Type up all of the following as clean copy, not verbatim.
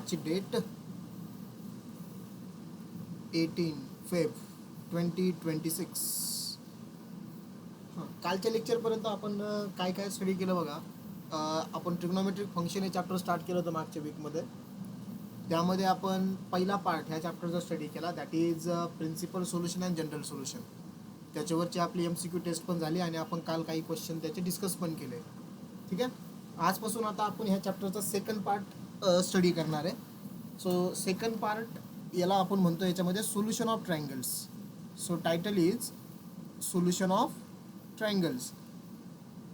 आजची date 18 Feb 2026. हां, कालच्या लेक्चरपर्यंत आपण काय काय स्टडी केलं बघा. आपण ट्रिग्नोमेट्रिक फंक्शन हे चॅप्टर स्टार्ट केलं होतं मागच्या वीकमध्ये. त्यामध्ये आपण पहिला पार्ट ह्या चॅप्टरचा स्टडी केला, that is principal solution and general solution. त्याच्यावरची आपली MCQ टेस्ट पण झाली आणि आपण काल काही क्वेश्चन त्याचे डिस्कस पण केले. ठीक आहे. आजपासून आता आपण ह्या चॅप्टरचा सेकंड पार्ट स्टडी करणार आहे. सो सेकंड पार्ट याला आपण म्हणतो याच्यामध्ये solution of triangles. So title is solution of triangles.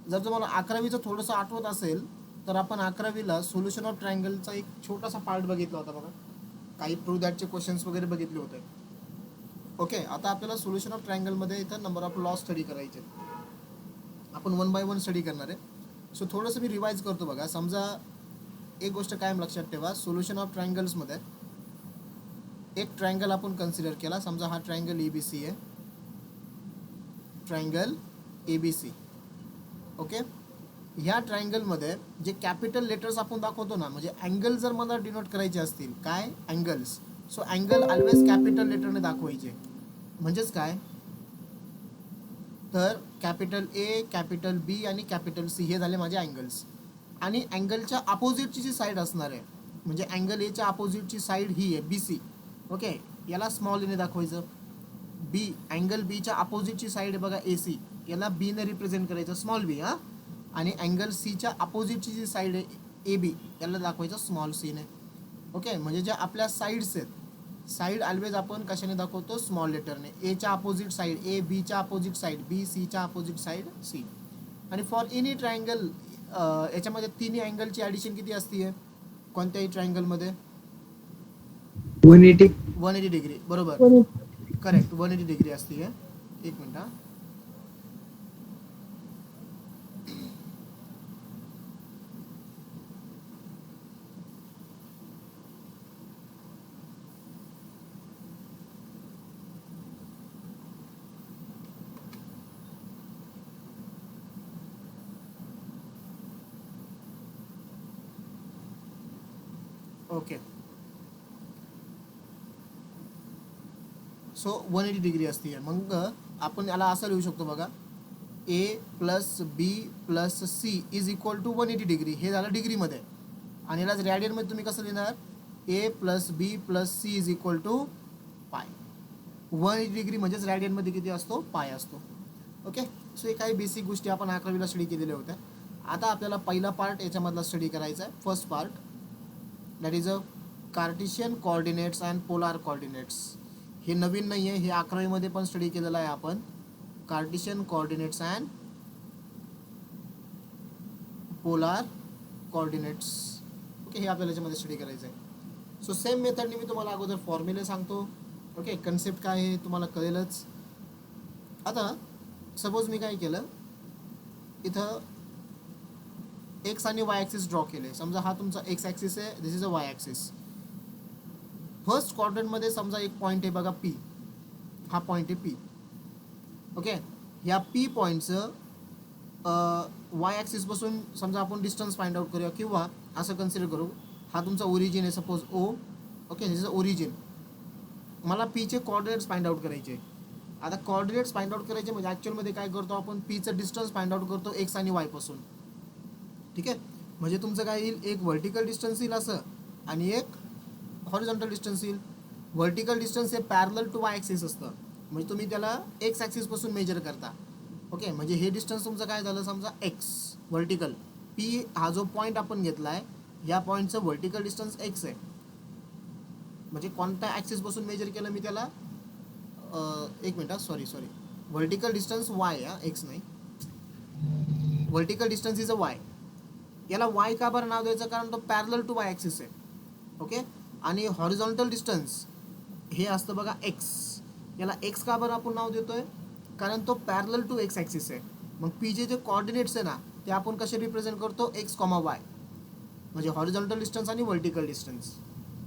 जर तुम्हाला 11वीचं थोडंसं आठवत असेल तर आपण 11वीला सोल्युशन ऑफ ट्रायंगलचा एक छोटासा पार्ट बघितला होता बघा. काही प्रूव्ह दॅटचे क्वेश्चन्स वगैरे बघितले होते. ओके, आता आपल्याला सोल्युशन ऑफ ट्रायंगलमध्ये इथं नंबर ऑफ लॉ स्टडी करायचे. आपण 1 बाय 1 स्टडी करणार आहे. सो थोडंसं मी रिवाईज करतो बघा. समजा एक गोष्ट कायम लक्षात ठेवा, सोल्युशन ऑफ ट्रायंगल्समध्ये एक ट्रायंगल आपण कन्सिडर केला. समजा हा ट्रायंगल ABC आहे, ट्रायंगल ABC. ओके, ह्या ट्रायंगलमध्ये जे कॅपिटल लेटर्स आपण दाखवतो ना, म्हणजे अँगल जर मला डिनोट करायचे असतील, काय angles, so angle always capital लेटरने दाखवायचे. म्हणजेच काय तर कॅपिटल A, कॅपिटल B आणि कॅपिटल C हे झाले माझे अँगल्स. आणि अँगलच्या अपोजिटची जी साईड असणार आहे, म्हणजे अँगल Aच्या अपोजिटची साईड ही आहे BC. ओके, याला स्मॉल एने दाखवायचं. अँगल Bच्या अपोजिटची साईड आहे बघा AC, याला B ने रिप्रेझेंट करायचं, स्मॉल B. हां, आणि अँगल Cच्या अपोजिटची जी साईड आहे AB, याला दाखवायचं स्मॉल C ने. ओके, म्हणजे ज्या आपल्या साईड्स आहेत, साईड ऑलवेज आपण कशाने दाखवतो, स्मॉल लेटरने. Aच्या अपोजिट साईड A, Bच्या अपोजिट साईड B, Cच्या अपोजिट साईड C. आणि फॉर एनी ट्रायंगल याच्यामध्ये तिन्ही अँगलची ॲडिशन किती असते कोणत्याही ट्रायंगलमध्ये? 180 डिग्री. बरोबर, करेक्ट, 180 डिग्री असते. एक मिनिट. ओके, सो 180 डिग्री असते. मग आपण याला असं लिहू शकतो बघा, A + B + C is equal to 180 degree. हे झालं डिग्रीमध्ये. आणि यालाच रॅडियनमध्ये तुम्ही कसं लिहिणार, A + B + C is equal to pi. 180 degree म्हणजेच रॅडियनमध्ये किती असतो, पाय असतो. ओके, सो हे काही बेसिक गोष्टी आपण 11वीला स्टडी केलेल्या होत्या. आता आपल्याला पहिला पार्ट याच्यामधला स्टडी करायचा आहे, first part, that is a Cartesian coordinates and polar coordinates. हे नवीन नाही आहे, हे 11वीमध्ये पण स्टडी केलेलं आहे आपण. Cartesian coordinates and polar coordinates. Okay, हे आपल्याला याच्यामध्ये स्टडी करायचं आहे. सो सेम मेथडने मी तुम्हाला अगोदर फॉर्म्युले सांगतो. ओके, कन्सेप्ट काय आहे तुम्हाला कळेलच. आता सपोज मी काय केलं, इथं एक्स आणि वाय ॲक्सिस ड्रॉ केले. समजा हा तुमचा एक्स ॲक्सिस आहे, this is a y axis. First क्वाड्रंटमध्ये समजा एक पॉईंट आहे बघा P, हा पॉईंट आहे P. ओके, ह्या P पॉईंटचं वाय ॲक्सिसपासून समजा आपण डिस्टन्स फाइंड आउट करूया, किंवा असं कन्सिडर करू, हा तुमचा ओरिजिन आहे suppose O. Okay, this is origin. मला Pचे कोऑर्डिनेट्स फाइंड आउट करायचे. आता कोऑर्डिनेट्स फाइंड आउट करायचे म्हणजे ॲक्च्युअलमध्ये काय करतो आपण, Pचं डिस्टन्स फाइंड आउट करतो एक्स आणि वाय पासून. ठीक आहे, म्हणजे तुमचं काय येईल, एक व्हर्टिकल डिस्टन्स येईल असं, आणि एक हॉरिझॉन्टल डिस्टन्स येईल. व्हर्टिकल डिस्टन्स हे पॅरलल टू वाय ॲक्सिस असतं, म्हणजे तुम्ही त्याला एक्स ॲक्सिसपासून मेजर करता. ओके, म्हणजे हे डिस्टन्स तुमचं काय झालं, समजा एक्स व्हर्टिकल. P हा जो पॉईंट आपण घेतला आहे, ह्या पॉईंटचं व्हर्टिकल डिस्टन्स एक्स आहे. म्हणजे कोणत्या ॲक्सिसपासून मेजर केलं मी त्याला, एक मिनटं, sorry, vertical distance y, x नाही, vertical distance is a y. याला वाय का बरं नाव द्यायचं, कारण तो पॅरलल टू वाय ॲक्सिस आहे. ओके, आणि हॉरिझॉन्टल डिस्टन्स हे असतं बघा एक्स. याला एक्स का बरं आपण नाव देतोय, कारण तो पॅरलल टू एक्स ॲक्सिस आहे. मग Pचे जे कोऑर्डिनेट्स आहे ना, ते आपण कसे रिप्रेझेंट करतो, एक्स कॉमा वाय, म्हणजे हॉरिझॉन्टल डिस्टन्स आणि vertical distance.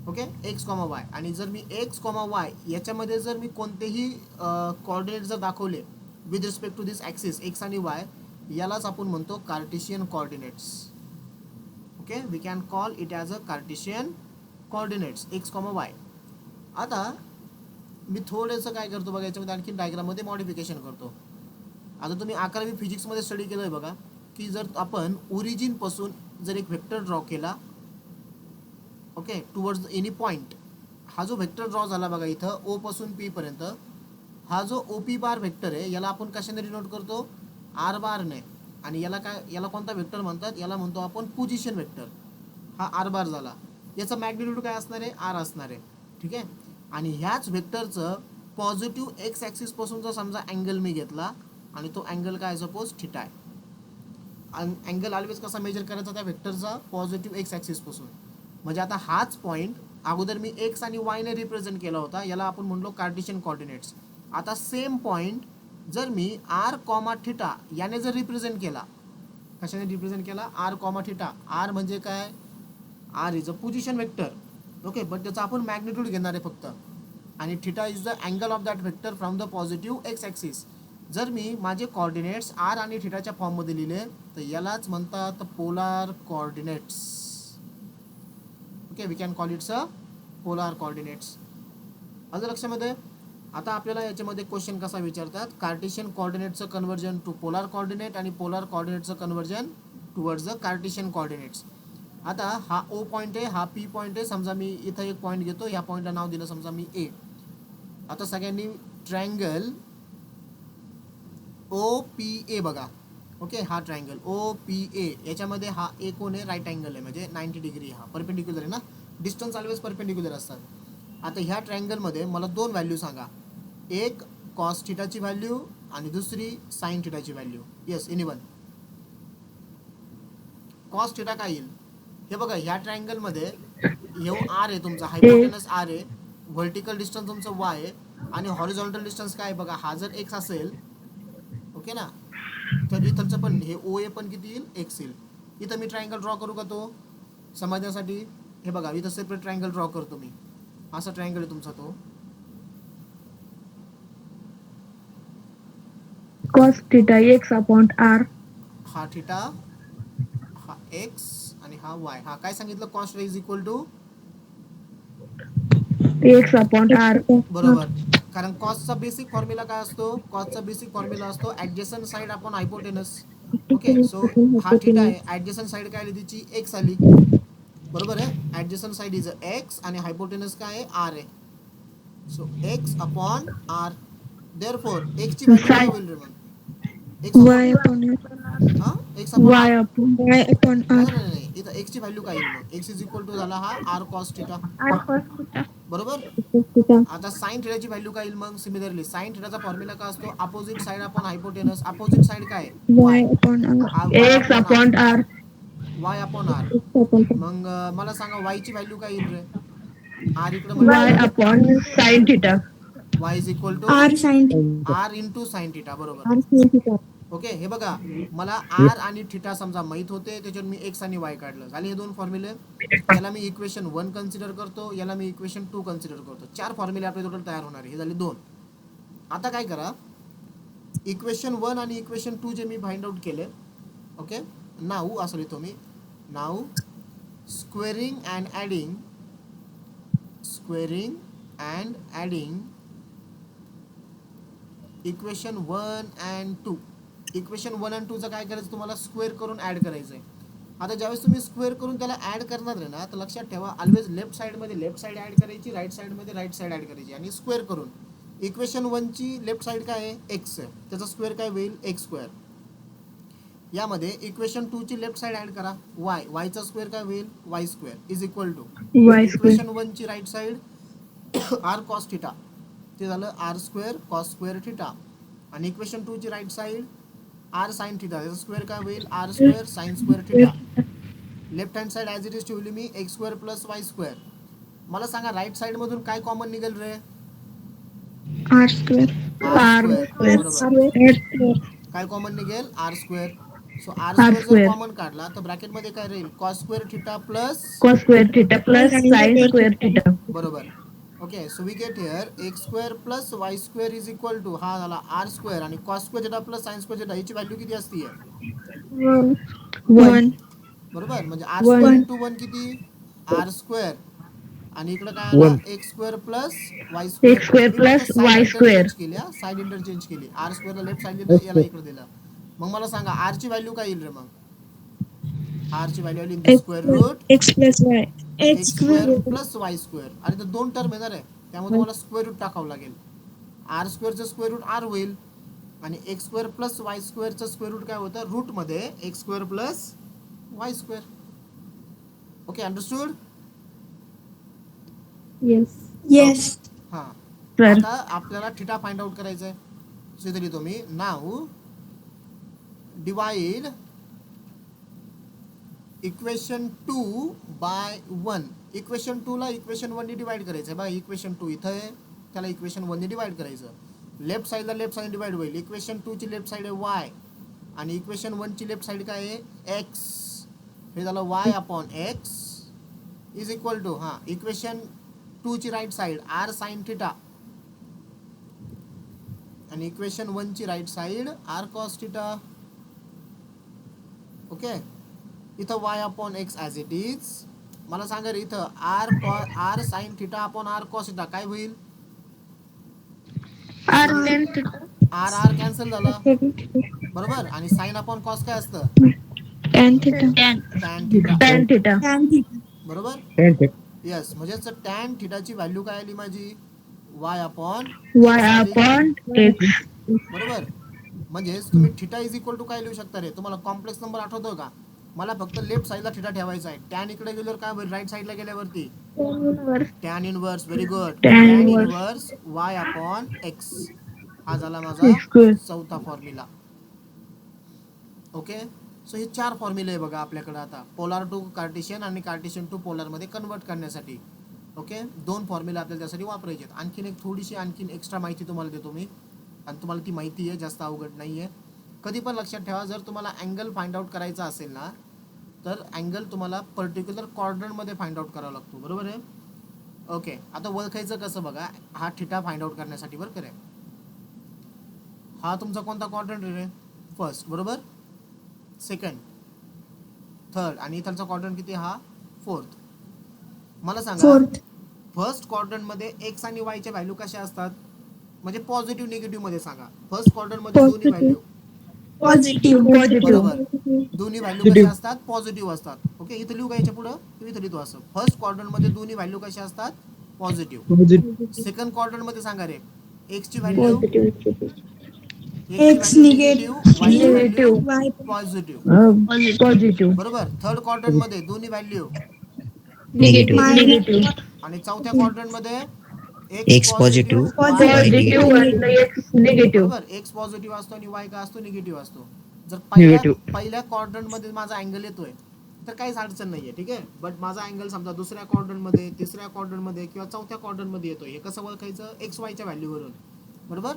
Okay, x comma Y. आणि जर मी एक्स कॉमा वाय याच्यामध्ये जर मी कोणतेही कोऑर्डिनेट जर दाखवले with respect to this axis X आणि वाय, यालाच आपण म्हणतो Cartesian coordinates. Okay, we can call it as a Cartesian coordinates X comma Y. आता मी थोडंसं काय करतो बघा, याच्यामध्ये आणखी डायग्राममध्ये मॉडिफिकेशन करतो. आता तुम्ही 11वी फिजिक्समध्ये स्टडी केलं आहे बघा, की जर आपण ओरिजिनपासून जर एक व्हेक्टर ड्रॉ केला, ओके, टुवर्ड्स एनी पॉईंट, हा जो व्हेक्टर ड्रॉ झाला बघा इथं ओ पासून पी पर्यंत, हा जो ओ पी बार व्हेक्टर आहे याला आपण कशाने डिनोट करतो, आर बारने. आणि याला कोणता व्हेक्टर म्हणतात, याला म्हणतो आपण पोझिशन व्हेक्टर. हा आर बार झाला, याचा मॅग्निट्यूड काय असणार आहे, आर असणार आहे. ठीक आहे. आणि ह्याच व्हेक्टरचं पॉझिटिव्ह एक्स ॲक्सिस पासूनचा समजा अँगल मी घेतला आणि तो अँगल काय, सपोज थिटा आहे. अँगल ऑलवेज कसा मेजर करायचा त्या व्हेक्टरचा, पॉझिटिव्ह एक्स ॲक्सिस पासून. म्हणजे आता हाच पॉईंट अगोदर मी एक्स आणि वायने रिप्रेझेंट केला होता, याला आपण म्हणलो कार्टेशियन कोऑर्डिनेट्स. आता सेम पॉईंट जर मी आर कॉमा थिटा याने जर रिप्रेझेंट केला, कशाने रिप्रेझेंट केला, आर कॉमा थिटा. आर म्हणजे काय, R is a position vector, okay, but त्याचा आपण मॅग्निट्यूड घेणार आहे फक्त. आणि theta is the angle of that vector from the positive X axis. जर मी माझे कॉर्डिनेट्स आर आणि थिटाच्या फॉर्ममध्ये लिहिले तर यालाच म्हणतात polar coordinates. Okay, we can call its a polar coordinates. आलं लक्षामध्ये. आता आपल्याला याच्यामध्ये क्वेश्चन कसा विचारतात, कार्टेशियन कॉर्डिनेटचं कन्वर्जन टू पोलार कॉर्डिनेट आणि पोलार कॉर्डिनेटचं conversion towards the Cartesian coordinates. आता हा ओ पॉईंट आहे, हा पी पॉईंट आहे. समजा मी इथं एक पॉईंट घेतो, या पॉईंटला नाव दिलं समजा मी ए. आता सगळ्यांनी ट्रायंगल ओ पी ए बघा, ओके, हा ट्रायंगल ओ पी ए, याच्यामध्ये हा ए कोण आहे, राईट अँगल आहे, म्हणजे 90 डिग्री, हा परपेंडिक्युलर आहे ना, डिस्टन्स ऑलवेज परपेंडिक्युलर असतात. आता ह्या ट्रायंगलमध्ये मला दोन व्हॅल्यू सांगा, एक कॉस थिटाची व्हॅल्यू आणि दुसरी साइन थिटाची value. Yes, anyone. Cos theta काय येईल, हे बघा, ह्या ट्रायंगलमध्ये हे आर आहे तुमचा, हायपोटेनस आर आहे, व्हर्टिकल डिस्टन्स तुमचं वाय आहे आणि हॉरिझॉन्टल डिस्टन्स काय बघा, हा जर एक्स असेल, ओके ना, तर इथलचं पण हे ओ ए पण किती येईल, एक्स येईल. इथं मी ट्रायंगल ड्रॉ करू का तो समजण्यासाठी, हे बघा इथं सेपरेट ट्रायंगल ड्रॉ करतो मी. असा ट्रायंगल आहे तुमचा तो, cos theta x upon r. हा थिटा, हा एक्स आणि हा वाय. हा काय सांगितलं, cos is equal to x upon r. बरोबर, कारण कॉसचा बेसिक फॉर्म्युला काय असतो, कॉसचा बेसिक फॉर्म्युला असतो adjacent side upon hypotenuse. Okay, so हा थिटा आहे, ॲडजसंट साईड काय आली तिची, एक्स आली, बरोबर आहे. ॲडजसंट साईड इज एक्स आणि हायपोटेनस काय आहे, आर आहे. So x upon r. Therefore एक्सची व्हॅल्यू काय होईल रे मग, एक्स y अपॉन, upon हां, x upon r. y upon r. नाही नाही नाही, इथं एक्सची व्हॅल्यू काय येईल मग, एक्स इज इक्वल टू झाला हा R cos theta, r cos theta. बरोबर. Cos theta. आता साइन थिटाची व्हॅल्यू काय येईल मग, सिमिलरली साइन थिटाचा फॉर्म्युला काय असतो, opposite side upon hypotenuse. Opposite side काय, y Y, upon r. Y x upon R, upon r. Y upon R. x upon मग मला सांगा वायची व्हॅल्यू काय येईल रे, आर इकडे म्हणजे y काय, upon sin theta. Y is equal to r sin theta. R into sine theta, बरोबर. r sin theta. ओके, हे बघा, मला आर आणि थिटा समजा माहीत होते, त्याच्यावर मी एक्स आणि वाय काढलं, झाले हे दोन फॉर्म्युले. याला मी इक्वेशन 1 कन्सिडर करतो, याला मी इक्वेशन 2 कन्सिडर करतो. 4 फॉर्म्युले आपले टोटल तयार होणार आहे, हे झाले 2. आता काय करा, इक्वेशन 1 आणि इक्वेशन 2 जे मी फाइंड आउट केले, ओके, नाऊ असं लिहितो मी, now squaring and adding equation 1 and 2. Equation 1 आणि 2चं काय करायचं, तुम्हाला स्क्वेअर करून ॲड करायचं आहे. आता ज्यावेळेस तुम्ही स्क्वेअर करून त्याला ॲड करणार आहे ना, तर लक्षात ठेवा, ऑलवेज लेफ्ट साईडमध्ये लेफ्ट साईड ॲड करायची, राईट साईडमध्ये राईट साईड ॲड करायची आणि स्क्वेअर करून. इक्वेशन 1ची लेफ्ट साईड काय आहे, एक्स आहे, त्याचा स्क्वेअर काय होईल, एक्स स्क्वेअर. यामध्ये इक्वेशन 2ची लेफ्ट साईड ॲड करा, वाय, वायचा स्क्वेअर काय होईल, y square is equal to y square. Equation 1ची right side r cos theta, ते झालं r square cos square theta. आणि इक्वेशन 2ची right side r sine theta, त्याचा स्क्वेअर काय होईल, r square sine square theta. Left hand side as it is ठेवली मी, x square plus Y square. मला सांगा राईट साईडमधून काय कॉमन निघेल रे, r square. R r square, बरोबर. square. काय कॉमन निघेल, R square. So R r square जर square. कॉमन काढला तर ब्रॅकेटमध्ये काय राहील, cos square theta plus, cos square theta plus sin square theta. बरोबर. Okay, so we get here X square plus Y square is equal to, हा झाला R square आणि cos square theta plus sine square theta, याची value किती असते, 1. बरोबर. म्हणजे R square into 1 किती, आर स्क्वेअर आणि इकडे काय आला x square plus Y square. X square मी फक्त plus side Y square. Interchange केली, साईड इंटरचेंज केली. आर स्क्वेअरला लेफ्ट साईड दिलं, याला इकडे दिलं. मग मला सांगा आर ची व्हॅल्यू काय येईल रे? मग आर ची व्हॅल्यू आली in the square root x plus y. X square plus Y square. आणि तर दोन टर्म येणार आहे, त्यामुळे तुम्हाला स्क्वेअर रूट टाकावं लागेल. आर स्क्वेअरचं स्क्वेअर रूट आर होईल आणि एक्स स्क्वेअर प्लस वाय स्क्वेअरचं स्क्वेअर रूट काय होतं? रूटमध्ये x square plus Y square. Okay, understood? Yes. Yes. हां, Sir. आता आपल्याला थिटा फाइंड आउट करायचं आहे. सो इथे लिहितो मी, नाव डिवाइड इक्वेशन 2 बाय 1. इक्वेशन 2 ला इक्वेशन 1 ने डिवाइड करायचं आहे. बघा इक्वेशन 2 इथं आहे, त्याला इक्वेशन 1 ने डिवाइड करायचं. लेफ्ट साईडला लेफ्ट साईड डिवाइड होईल. इक्वेशन 2 ची लेफ्ट साईड आहे वाय आणि इक्वेशन 1 ची लेफ्ट साईड काय आहे? एक्स. हे झालं y upon x is equal to, हां, इक्वेशन 2 ची right side r sine theta आणि इक्वेशन 1 ची right side r cos theta. Okay, इथं y upon x as it is. मला सांगा रे, इथं r sine theta upon r cos theta काय होईल? R tan theta. R R cancel झाला, बरोबर. आणि साइन अपॉन कॉस काय असतं? Tan theta. Tan theta, Tan theta. Tan theta. बरोबर. येस, म्हणजे टॅन थिटाची व्हॅल्यू काय आली माझी? Y upon Y upon X. बरोबर. म्हणजेच तुम्ही थिटा इज इक्वल टू काय लिहू शकता रे? तुम्हाला कॉम्प्लेक्स नंबर आठवतो का? मला फक्त लेफ्ट साईडला थिटा ठेवायचा आहे. टॅन इकडे गेल्यावर काय होईल? राईट साईडला गेल्यावरती tan inverse. Very good. Tan tan inverse. Inverse Y upon X. हा झाला माझा X square. चौथा फॉर्म्युला. ओके, सो हे 4 फॉर्म्युले आहे बघा आपल्याकडे आता, पोलार टू कार्टेशियन आणि कार्टेशियन टू पोलार मध्ये कन्वर्ट करण्यासाठी. ओके, 2 फॉर्म्युला आपल्याला त्यासाठी वापरायचे आहेत. आणखीन एक थोडीशी आणखीन एक्स्ट्रा माहिती तुम्हाला देतो मी, आणि तुम्हाला ती माहिती आहे, जास्त अवघड नाही आहे. कधी पण लक्षात ठेवा, जर तुम्हाला अँगल फाइंड आउट करायचा असेल ना, तर अँगल तुम्हाला पर्टिक्युलर क्वाड्रंटमध्ये फाइंड आउट करावा लागतो, बरोबर आहे. ओके, आता ओळखायचं कसं बघा, हा थिटा फाइंड आउट करण्यासाठी बरं करे. हा तुमचा कोणता क्वाड्रंट रे? फर्स्ट, बरोबर. सेकंड, थर्ड आणि इथलचा क्वाड्रंट किती? हा फोर्थ. मला सांगा, Fourth. फर्स्ट क्वाड्रंट मध्ये एक्स आणि वाय च्या व्हॅल्यू कशा असतात? म्हणजे पॉझिटिव्ह निगेटिव्ह मध्ये सांगा. फर्स्ट क्वाड्रंट मध्ये दोन्ही व्हॅल्यू Positive. बरोबर, दोन्ही व्हॅल्यू कशा असतात? पॉझिटिव्ह असतात. ओके, इथं लिहू का याच्या पुढं? इथं लिहितो असं. फर्स्ट क्वाड्रंट मध्ये दोन्ही व्हॅल्यू कशा असतात? पॉझिटिव्ह. सेकंड क्वाड्रंट मध्ये सांगा रे, एक्स ची व्हॅल्यू X निगेटिव्ह, वाय ची व्हॅल्यू Y पॉझिटिव्ह, Positive. बरोबर. थर्ड क्वाड्रंट मध्ये दोन्ही व्हॅल्यू Negative. आणि चौथ्या क्वाड्रंट मध्ये X positive, Y Positive and X negative. बरोबर. एक्स पॉझिटिव्ह असतो आणि वाय काय असतो? निगेटिव्ह असतो. जर पहिल्या क्वाड्रंट मध्ये माझा अँगल येतोय तर काहीच अडचण नाहीये, ठीक आहे. बट माझा अँगल समजा दुसऱ्या क्वाड्रंट मध्ये, तिसऱ्या क्वाड्रंट मध्ये किंवा चौथ्या क्वाड्रंट मध्ये येतोय, हे कसं ओळखायचं? एक्स वायच्या व्हॅल्यूवरून, बरोबर.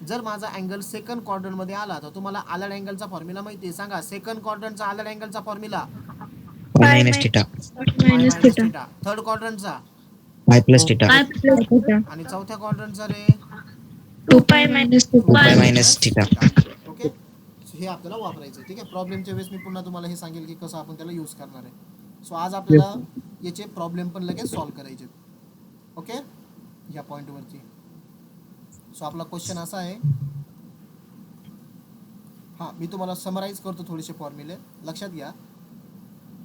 जर माझा अँगल सेकंड क्वाड्रंट मध्ये आला तर तुम्हाला आलड अँगलचा फॉर्म्युला माहिती आहे? सांगा, सेकंड क्वाड्रंटचा आलड अँगलचा formula Y minus theta, minus theta. Third क्वाड्रंटचा Y plus theta, आणि चौथ्या क्वाड्रंटचा रे 2 pi minus theta. Y minus theta. Okay, हे आपल्याला वापरायचं, ठीक आहे. प्रॉब्लेमच्या वेळेस मी पुन्हा तुम्हाला हे सांगेल की कसं आपण त्याला यूज करणार आहे. सो आज आपल्याला याचे प्रॉब्लेम पण लगेच सॉल्व्ह करायचे. ओके, या पॉईंटवरती. सो आपला क्वेश्चन असा आहे, हां, मी तुम्हाला समराईज करतो थोडेसे फॉर्म्युले, लक्षात घ्या.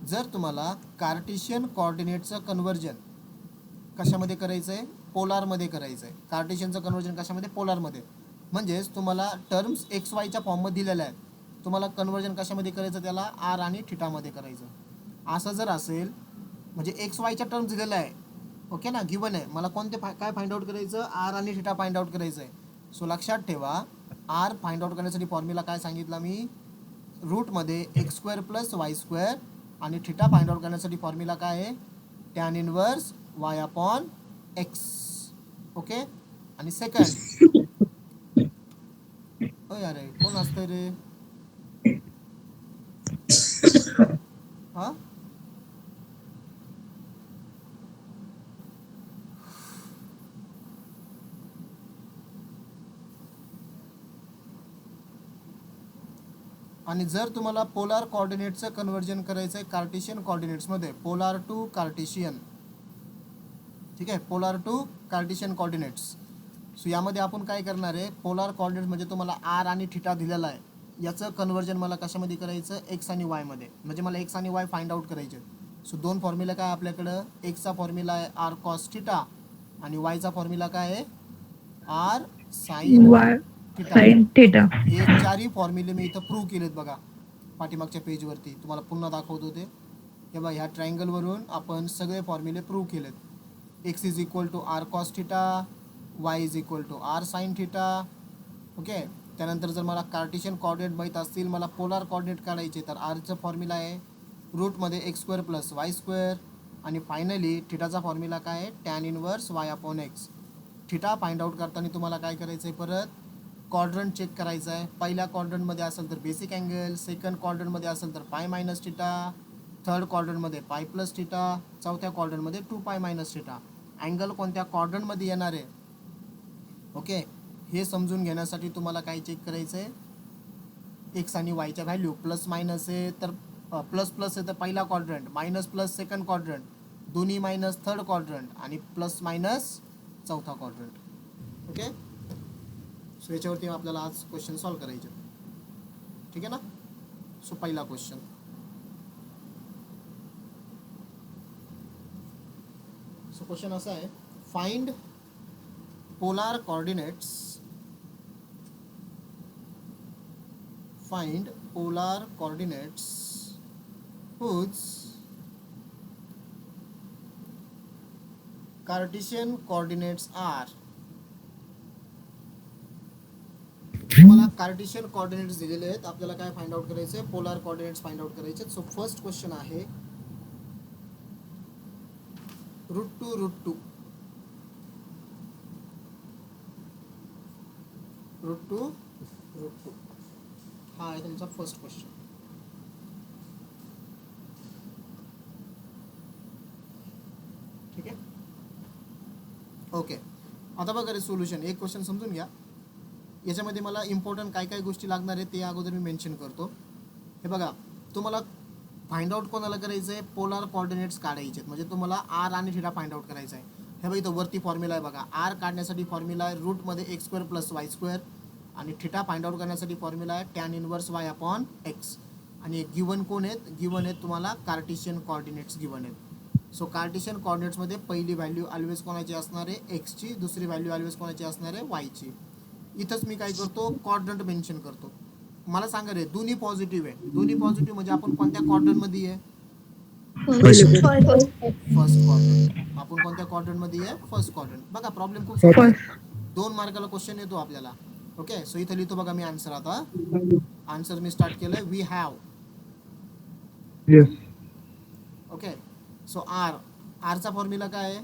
जर तुम्हाला कार्टेशियन कोऑर्डिनेटचं कन्व्हर्जन कशामध्ये करायचं आहे? पोलारमध्ये करायचं आहे. कार्टेशियनचं कन्व्हर्जन कशामध्ये? पोलारमध्ये. म्हणजेच तुम्हाला टर्म्स एक्स वायच्या फॉर्ममध्ये दिलेल्या आहेत, तुम्हाला कन्व्हर्जन कशामध्ये करायचं? त्याला आर आणि थिटामध्ये करायचं. असं जर असेल म्हणजे एक्स वायच्या टर्म्स दिलेल्या आहे, ओके ना, गिवन आहे. मला कोणते काय फाइंड आउट करायचं? आर आणि थिटा फाइंड आउट करायचं आहे. सो लक्षात ठेवा, आर फाइंड आउट करण्यासाठी फॉर्म्युला काय सांगितला मी? रूटमध्ये x square plus Y square आणि थिटा फाइंड आउट करण्यासाठी फॉर्म्युला काय आहे? Tan inverse Y upon x. Okay, आणि सेकंड, ओ यार कोण असतंय रे? हा, आणि जर तुम्हाला पोलार कोऑर्डिनेटचं कन्व्हर्जन करायचं आहे कार्टेशियन कोऑर्डिनेट्समध्ये, पोलार टू कार्टेशियन, ठीक आहे, polar to Cartesian coordinates. So यामध्ये आपण काय करणार आहे, पोलार कॉर्डिनेट्स म्हणजे तुम्हाला आर आणि थिटा दिलेला आहे, याचं कन्व्हर्जन मला कशामध्ये करायचं, एक्स आणि वायमध्ये. म्हणजे मला एक्स आणि वाय फाइंड आउट करायचे. सो दोन फॉर्म्युला काय आपल्याकडं, एक्सचा फॉर्म्युला आहे आर कॉस थिटा आणि वायचा फॉर्म्युला काय आहे R sine theta. Sine theta. हे चारही फॉर्म्युले मी इथं प्रूव्ह केलेत बघा पाठीमागच्या पेजवरती. तुम्हाला पुन्हा दाखवतो ते. हे बघा ह्या ट्रायंगलवरून आपण सगळे फॉर्म्युले प्रूव्ह केलेत. X is equal to R cos theta, Y is equal to R sine theta. Okay, त्यानंतर जर मला कार्टिशियन कॉर्डिनेट माहीत असतील, मला पोलार कॉर्डिनेट काढायचे, तर आरचं फॉर्म्युला आहे रूटमध्ये x square plus Y square. आणि फायनली थिटाचा फॉर्म्युला काय आहे, tan inverse Y upon x. Theta find out करताना तुम्हाला काय करायचं आहे, परत क्वाड्रंट चेक करायचा आहे. पहिल्या क्वाड्रंटमध्ये असेल तर बेसिक अँगल, सेकंड क्वाड्रंटमध्ये असेल तर पाय मायनस थिटा, थर्ड क्वाड्रंटमध्ये पाय प्लस थिटा, चौथ्या क्वाड्रंटमध्ये 2 पाय मायनस थिटा. अँगल कोणत्या क्वाड्रंटमध्ये येणार आहे, ओके, हे समजून घेण्यासाठी तुम्हाला काय चेक करायचं आहे, एक्स आणि वायच्या व्हॅल्यू प्लस मायनस आहे तर प्लस प्लस आहे तर पहिला quadrant, minus plus second quadrant, दोन्ही मायनस थर्ड क्वाड्रंट आणि प्लस मायनस चौथा क्वाड्रंट. ओके, सो याच्यावरती आपल्याला आज क्वेश्चन सॉल्व करायचे. ठीक आहे ना. सो पहिला क्वेश्चन, सो क्वेश्चन असा आहे, find polar coordinates, find polar coordinates whose Cartesian coordinates are. तुम्हाला कार्टेशियन कोऑर्डिनेट्स दिलेले आहेत, आपल्याला काय फाइंड आउट करायचे, पोलार कोऑर्डिनेट्स फाइंड आउट करायचे. सो फर्स्ट क्वेश्चन आहे root two root two, root two root two, हा आहे तुमचा फर्स्ट क्वेश्चन. ठीक आहे, ओके. आता बघा रे सोल्युशन, एक क्वेश्चन समजून घ्या. याच्यामध्ये मला इम्पॉर्टंट काय काय गोष्टी लागणार आहेत ते अगोदर मी मेन्शन करतो. हे बघा, तुम्हाला फाइंड आउट कोणाला करायचं आहे, पोलार कोऑर्डिनेट्स काढायचे आहेत. म्हणजे तुम्हाला आर आणि थिटा फाइंड आउट करायचा आहे. हे बघा इथं वरती फॉर्म्युला आहे बघा, आर काढण्यासाठी फॉर्म्युला आहे रूटमध्ये x square plus Y square आणि थिटा फाइंड आउट करण्यासाठी फॉर्म्युला आहे tan inverse Y upon x. आणि गिवन कोण आहेत, गिवन आहेत तुम्हाला कार्टेशियन कोऑर्डिनेट्स गिवन आहेत. सो कार्टेशियन कोऑर्डिनेट्समध्ये पहिली व्हॅल्यू ऑलवेज कोणाची असणार आहे, एक्सची, दुसरी व्हॅल्यू ऑलवेज कोणाची असणार आहे, वायची. इथंच मी काय करतो, क्वाड्रंट मेन्शन करतो. मला सांगा रे, दोन्ही पॉझिटिव्ह आहे, दोन्ही पॉझिटिव्ह म्हणजे आपण कोणत्या क्वाड्रंटमध्ये आहे, फर्स्ट क्वाड्रंट. आपण कोणत्या क्वाड्रंटमध्ये आहे, फर्स्ट क्वाड्रंट. बघा प्रॉब्लेम खूप सोपा आहे, 2 मार्काला क्वेश्चन येतो आपल्याला. ओके, सो इथं लिहितो बघा मी आन्सर. आता आन्सर मी स्टार्ट केलंय, we have. Okay, so r, आरचा फॉर्म्युला काय आहे,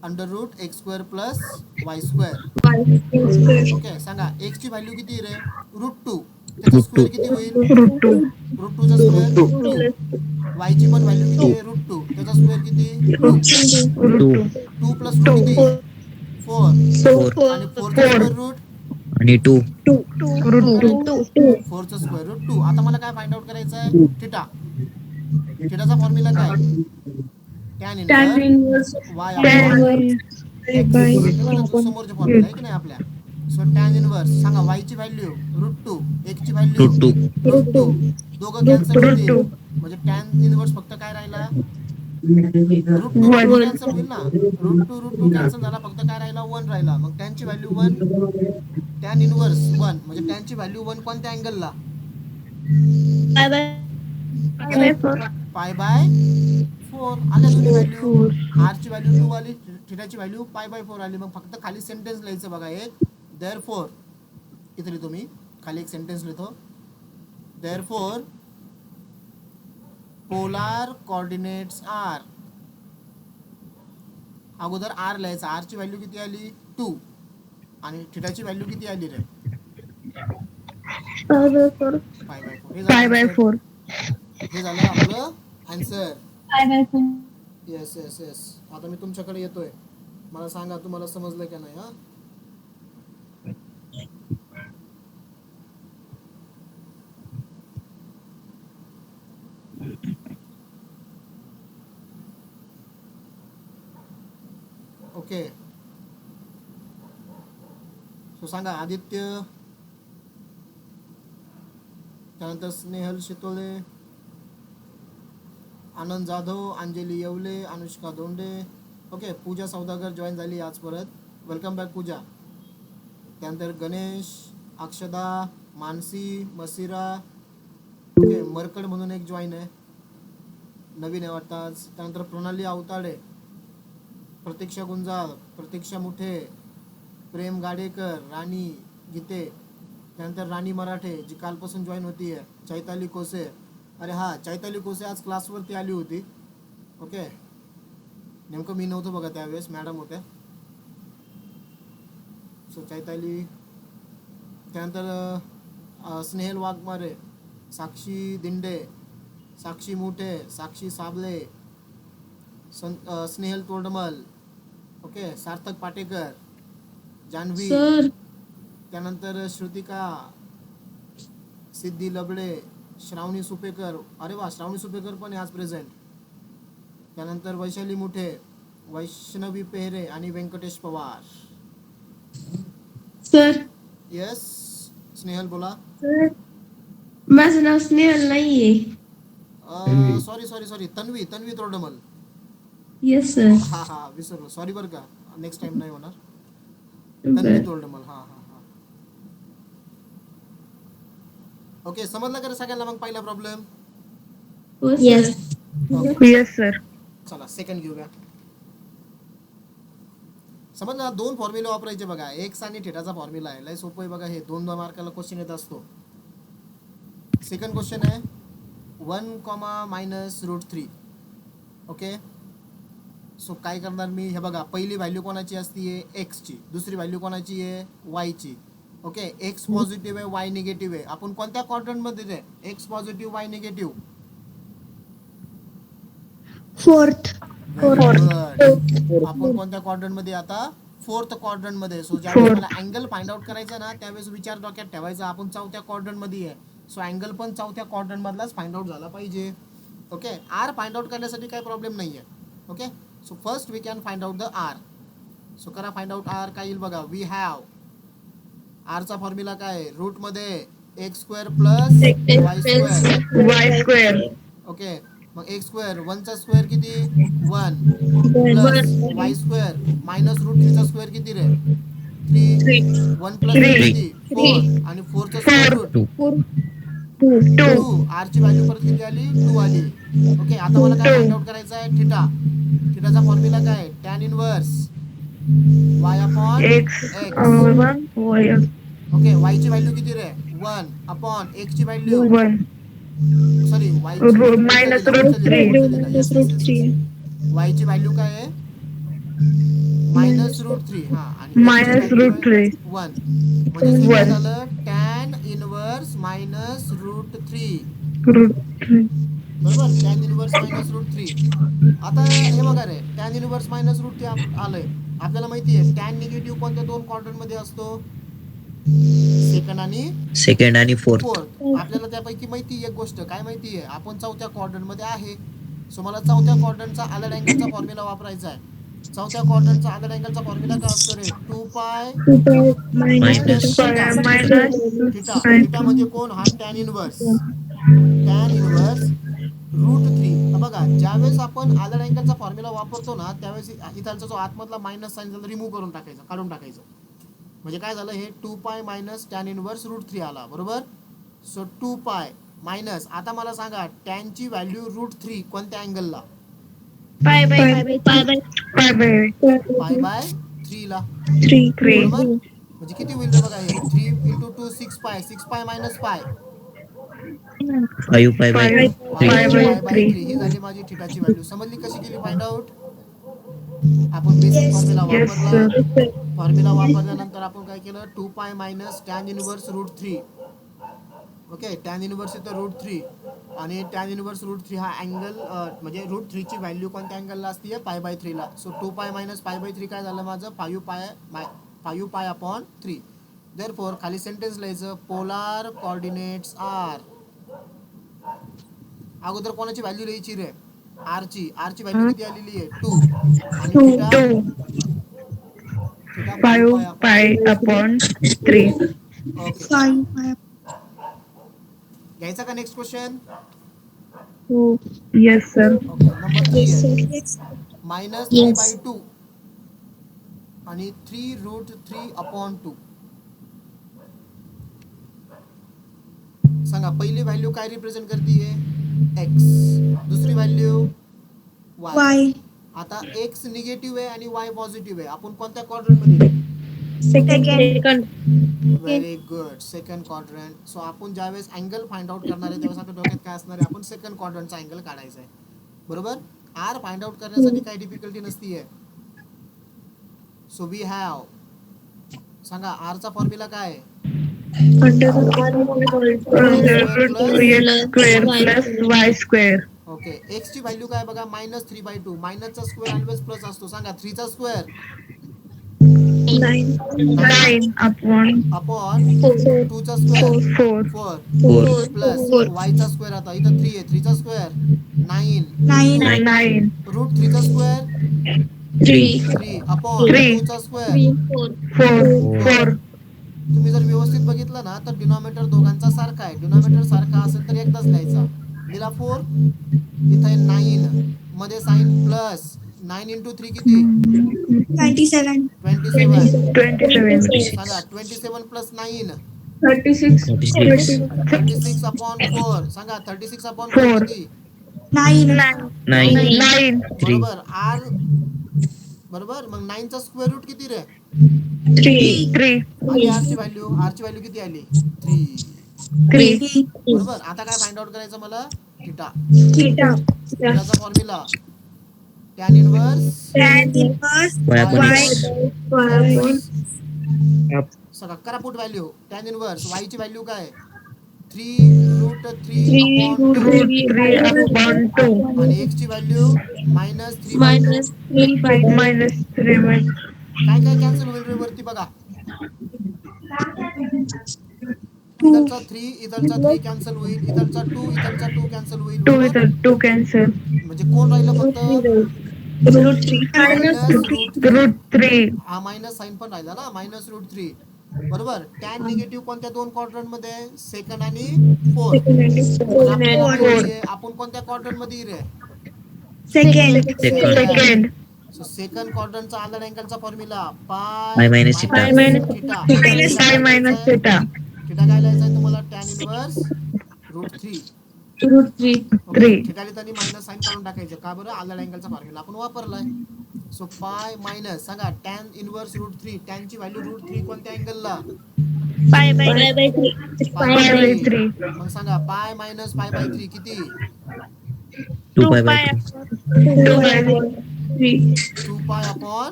under root x square plus Y square. Okay, सांगा एक्सची व्हॅल्यू किती रे, रूट टू, त्याचा स्क्वेअर किती होईल, रूट टूचा स्क्वेअर 2. वायची पण व्हॅल्यू किती आहे, रूट टू, त्याचा स्क्वेअर किती, 2 प्लस 2 किती, 4 आणि 4चा स्क्वेअर रूट आणि 2. 4चा स्क्वेअर रूट 2. आता मला काय फाइंड आउट करायचं आहे, थिटा. थिटाचा फॉर्म्युला काय, tan inverse Y upon X. समोरचे फॉर्म्युला आहे की नाही आपल्या. सो टॅन इनवर्स, सांगा वायची व्हॅल्यू रूट 2, एक्सची व्हॅल्यू रूट 2, दोघं कॅन्सल होतील. म्हणजे टॅन इनवर्स फक्त काय राहिला, रूट टू कॅन्सल होईल ना, रूट टू कॅन्सल झाला, फक्त काय राहिला, 1 राहिला. मग टॅनची व्हॅल्यू 1, टॅन इनवर्स 1 म्हणजे टॅनची व्हॅल्यू 1 कोणत्या अँगलला, पाय बाय 4. आल्या दोन्ही व्हॅल्यू, आरची व्हॅल्यू 2 आली, थिटाची व्हॅल्यू पाय बाय 4 आली. मग फक्त खाली सेंटेन्स लिहायचं बघा एक, देअरफॉर. इथे लिहितो मी, खाली एक सेंटेन्स लिहितो, देअरफॉर पोलार कोऑर्डिनेट्स आर. अगोदर आर लिहायचा, आरची व्हॅल्यू किती आली, 2 आणि थिटाची व्हॅल्यू किती आली रे, पाय बाय 4. हे झालं आपलं आन्सर. Yes yes yes. आता मी तुमच्याकडे येतोय, मला सांगा तुम्हाला समजलं का नाही. हा, ओके. सो सांगा आदित्य, त्यानंतर स्नेहल शितोळे, आनंद जाधव, अंजली येवले, अनुष्का दोंडे. ओके, पूजा सौदागर जॉईन झाली आज परत. वेलकम बॅक पूजा. त्यानंतर गणेश, अक्षदा, मानसी, मसिरा. ओके, मरकड म्हणून एक जॉईन आहे, नवीन आहे वाटतं आज. त्यानंतर प्रणाली अवताडे, प्रतीक्षा गुंजाळ, प्रतीक्षा मुठे, प्रेम गाडेकर, राणी गीते. त्यानंतर राणी मराठे जी कालपासून जॉईन होती आहे. चैताली कोसे, अरे हा चैताली कोसे आज क्लासवरती आली होती. ओके, नेमकं मी नव्हतं बघा त्यावेळेस, मॅडम होत्या. सो चैताली. त्यानंतर स्नेहल वाघमारे, साक्षी दिंडे, साक्षी मुठे, साक्षी साबले, स्नेहल तोडमल. ओके, सार्थक पाटेकर, जान्हवी. सर त्यानंतर श्रुतिका, सिद्धी लबडे, श्रावणी सुपेकर. अरे वा, श्रावणी सुपेकर पण आहे आज प्रेझेंट. त्यानंतर वैशाली मुठे, वैष्णवी पेहरे आणि व्यंकटेश पवार. सर येस स्नेहल बोला. सर माझं नाव स्नेहल नाहीये. Sorry sorry sorry, Tanvi Todmal. Yes sir. हा हा, विसरलो, सॉरी बरं का, नेक्स्ट टाइम नाही होणार. तन्वी तोडमल, हा हा हा. ओके, समजलं का रे सगळ्यांना मग पहिला प्रॉब्लेम? येस. Yes sir. चला सेकंड घेऊया. समजलं, दोन फॉर्म्युला वापरायचे बघा. एक्स आणि थिटाचा फॉर्म्युला आहे, लय सोपं आहे बघा हे. 2 मार्काला क्वेश्चन येत असतो. सेकंड क्वेश्चन आहे 1, -√3. ओके, सो काय करणार मी, हे बघा पहिली व्हॅल्यू कोणाची असते, एक्सची. दुसरी व्हॅल्यू कोणाची आहे, वायची. ओके, एक्स पॉझिटिव्ह आहे, वाय निगेटिव्ह आहे. आपण कोणत्या क्वाड्रंटमध्ये आहे, x positive, Y negative? Fourth. आपण कोणत्या क्वाड्रंट मध्ये आता, फोर्थ क्वाड्रंट मध्ये. सो ज्यावेळेस मला अँगल फाइंड आउट करायचा ना, त्यावेळेस विचार डोक्यात ठेवायचा आपण चौथ्या क्वाड्रंट मध्ये आहे. सो अँगल पण चौथ्या क्वाड्रंट मधलाच फाइंड आउट झाला पाहिजे. ओके, आर फाइंड आउट करण्यासाठी काही प्रॉब्लेम नाहीये. Okay, so first we can find out the R. So करा फाइंड आउट आर. काय येईल बघा, वी हॅव आरचा फॉर्म्युला काय, रूट मध्ये x² plus y². Y square. Okay, मग x², 1चा स्क्वेअर किती, 1 प्लस y² मायनस √3चा स्क्वेअर किती रे, 3. 1 प्लस 3 किती, 4. आणि 4चा स्क्वेअर रूट 2. आर ची व्हॅल्यू परत किती आली, 2 आली. ओके, आता मला काय फाइंड आउट करायचं आहे, थिटा. थिटाचा फॉर्म्युला काय, tan inverse y upon x x. Y okay, y ची व्हॅल्यू किती रे, 1 अपॉन x ची व्हॅल्यू, 1 सॉरी y -√3. y ची व्हॅल्यू काय आहे, -√3. हा, आणि -√3. 1. म्हणजे काय 1. झालं, tan इनवर्स -√3. √3. बरोबर, tan इनवर्स -√3. आता हे बघा रे, tan इनवर्स -√3 आलंय. आपल्याला माहिती आहे tan निगेटिव्ह कोणत्या दोन क्वाड्रंट मध्ये असतो, सेकंड आणि फोर्थ. आपल्याला त्यापैकी माहिती एक गोष्ट, काय माहिती आहे, आपण चौथ्या क्वाड्रंट मध्ये आहे. सो मला चौथ्या क्वाड्रंटचा आलड अँगलचा फॉर्म्युला वापरायचा आहे. चौथ्या क्वाड्रंटचा आलड अँगलचा फॉर्म्युला काय असतो रे, 2π मायनस थिटा. थिटा म्हणजे कोण, हा tan इनवर्स √3. बघा, ज्यावेळेस आपण आलड अँगलचा फॉर्म्युला वापरतो ना, त्यावेळेस इथलचा जो आतमधला मायनस साइन झाला, रिमूव्ह करून टाकायचा, काढून टाकायचं. म्हणजे काय झालं, हे 2π मायनस tan इनवर्स √3 आला, बरोबर. सो 2π मायनस, आता मला सांगा tan ची व्हॅल्यू √3 कोणत्या अँगलला, पाय बाय π/3 ला, 3. बरोबर. म्हणजे किती होईल रे बघा, हे 3 × 2 6π, 6π - π 5/3. ही झाली माझी थिटाची व्हॅल्यू. समजली कशी केली फाइंड आउट, आपण बेसिक फॉर्म्युला वापरला. फॉर्म्युला वापरल्यानंतर आपण काय केलं, 2π minus tan inverse √3. Okay, tan inverse इथं √3 आणि tan इनवर्स √3 हा अँगल, म्हणजे √3 ची व्हॅल्यू कोणत्या अँगलला असते, π/3 ला. सो 2π मायनस π/3 काय झालं माझं, 5π/3. देअरफॉर खाली सेंटेन्स लिहायचं, पोलार कोऑर्डिनेट्स आर. अगोदर कोणाची व्हॅल्यू लिहायची रे, आर ची व्हॅल्यू किती आलेली आहे, 2. आणि theta theta 5 pi upon 3. Okay, घ्यायचा का next question? Yes, sir. Okay, number 3 आहे -3/2 आणि 3√3/2. सांगा पहिली व्हॅल्यू काय रिप्रेझेंट करते? एक्स. दुसरी व्हॅल्यू वाय. आता एक्स निगेटिव्ह आहे आणि वाय पॉझिटिव्ह आहे. आपण कोणत्या क्वाड्रंट मध्ये? Second. Very good, second quadrant. So आपण ज्यावेळेस अँगल फाइंड आउट करणार आहे त्यावेळेस आपल्या डोक्यात काय असणार आहे? आपण सेकंड क्वाड्रंटचा अँगल काढायचा आहे, बरोबर? आर फाइंड आउट करण्यासाठी काही डिफिकल्टी नसतीये. सो वी हॅव, सांगा आर चा फॉर्म्युला काय आहे? Under root x square plus y square. Okay, x ची व्हॅल्यू काय बघा? -3/2. मायनसचा स्क्वेअर ऑलवेज प्लस असतो. सांगा 3 चा स्क्वेअर 9 upon अपॉन 2 चा स्क्वेअर 4. 4 प्लस वाय चा स्क्वेअर. आता इथं 3 आहे, 3 चा स्क्वेअर 9 9 रूट 3 चा स्क्वेअर 3 अपॉन 3 2 चा स्क्वेअर 4. तुम्ही जर व्यवस्थित बघितलं ना तर डिनॉमिनेटर दोघांचा सारखा आहे. डिनॉमिनेटर सारखा असेल तर एकदाच लिहायचा. दिला 4, इथे 9 मध्ये साइन प्लस 9 इंटू 3 किती? 27. 27. 27. सांगा 27 प्लस 9 36. 36 अपॉन 4. सांगा 36 अपॉन 4 4. किती? 9. 9. बरोबर. आर बरोबर. मग 9 चा स्क्वेअर रूट किती रे? 3. आली आरची व्हॅल्यू किती आली? 3. 3. बरोबर. आता काय फाइंड आउट करायचं मला? थिटाचा फॉर्म्युला टॅन इनव्हर्स सगळं करा put value. Tan inverse Y ची व्हॅल्यू काय? 3√3 Root 3 upon 2. आणि एक्स ची व्हॅल्यू -3/2. -3. काय काय कॅन्सल होईल रे वरती बघा? इथलचा 3 इथलचा 3 कॅन्सल होईल, इथलचा 2 कॅन्सल होईल, 2 बरोबर? with 2 cancel. म्हणजे कोण राहिलं फक्त? -√3. Root 3. हा मायनस साइन पण राहिला ना, -√3. बरोबर. टॅन निगेटिव्ह कोणत्या दोन क्वाड्रंट मध्ये? सेकंड आणि फोर्थ. आपण कोणत्या क्वाड्रंट मध्ये रे? Second. सो सेकंड क्वाड्रंटचा आदर अँगलचा formula Pi minus theta. Theta. Pi minus theta. Theta काय लिहायचा आहे तुम्हाला? Tan inverse √3. 3. थिटा लिहिताना मायनस साइन काढून टाकायचं. का बरं? आदर अँगलचा फॉर्म्युला आपण वापरलाय. सो पाय मायनस, सांगा टॅन इनव्हर्स √3. टॅन ची व्हॅल्यू √3 कोणत्या अँगलला? pi/3. मग सांगा पाय मायनस π/3 किती? 2 pi/3. 2 pi upon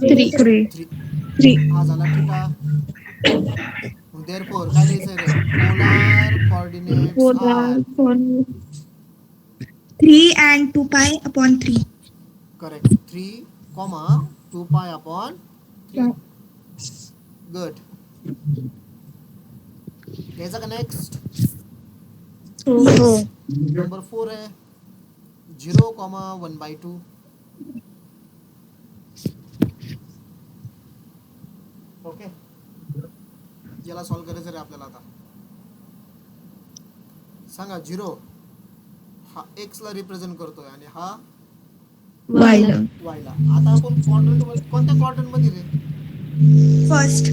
3. 3. हा झाला थिटा. देअरफॉर काय लिहायचं रे? Polar coordinates r 3 and 2 pi upon 3. Correct. 3, 2 pi upon 3. Good. घ्यायचा का नेक्स्ट? नंबर 4 आहे 0,1/2. ओके, याला सॉल्व्ह करायचं रे आपल्याला. आता सांगा 0 हा एक्स ला रिप्रेझेंट करतोय आणि हा वाय ला. आता आपण क्वाड्रंट कोणत्या क्वाड्रंट मध्ये रे? First.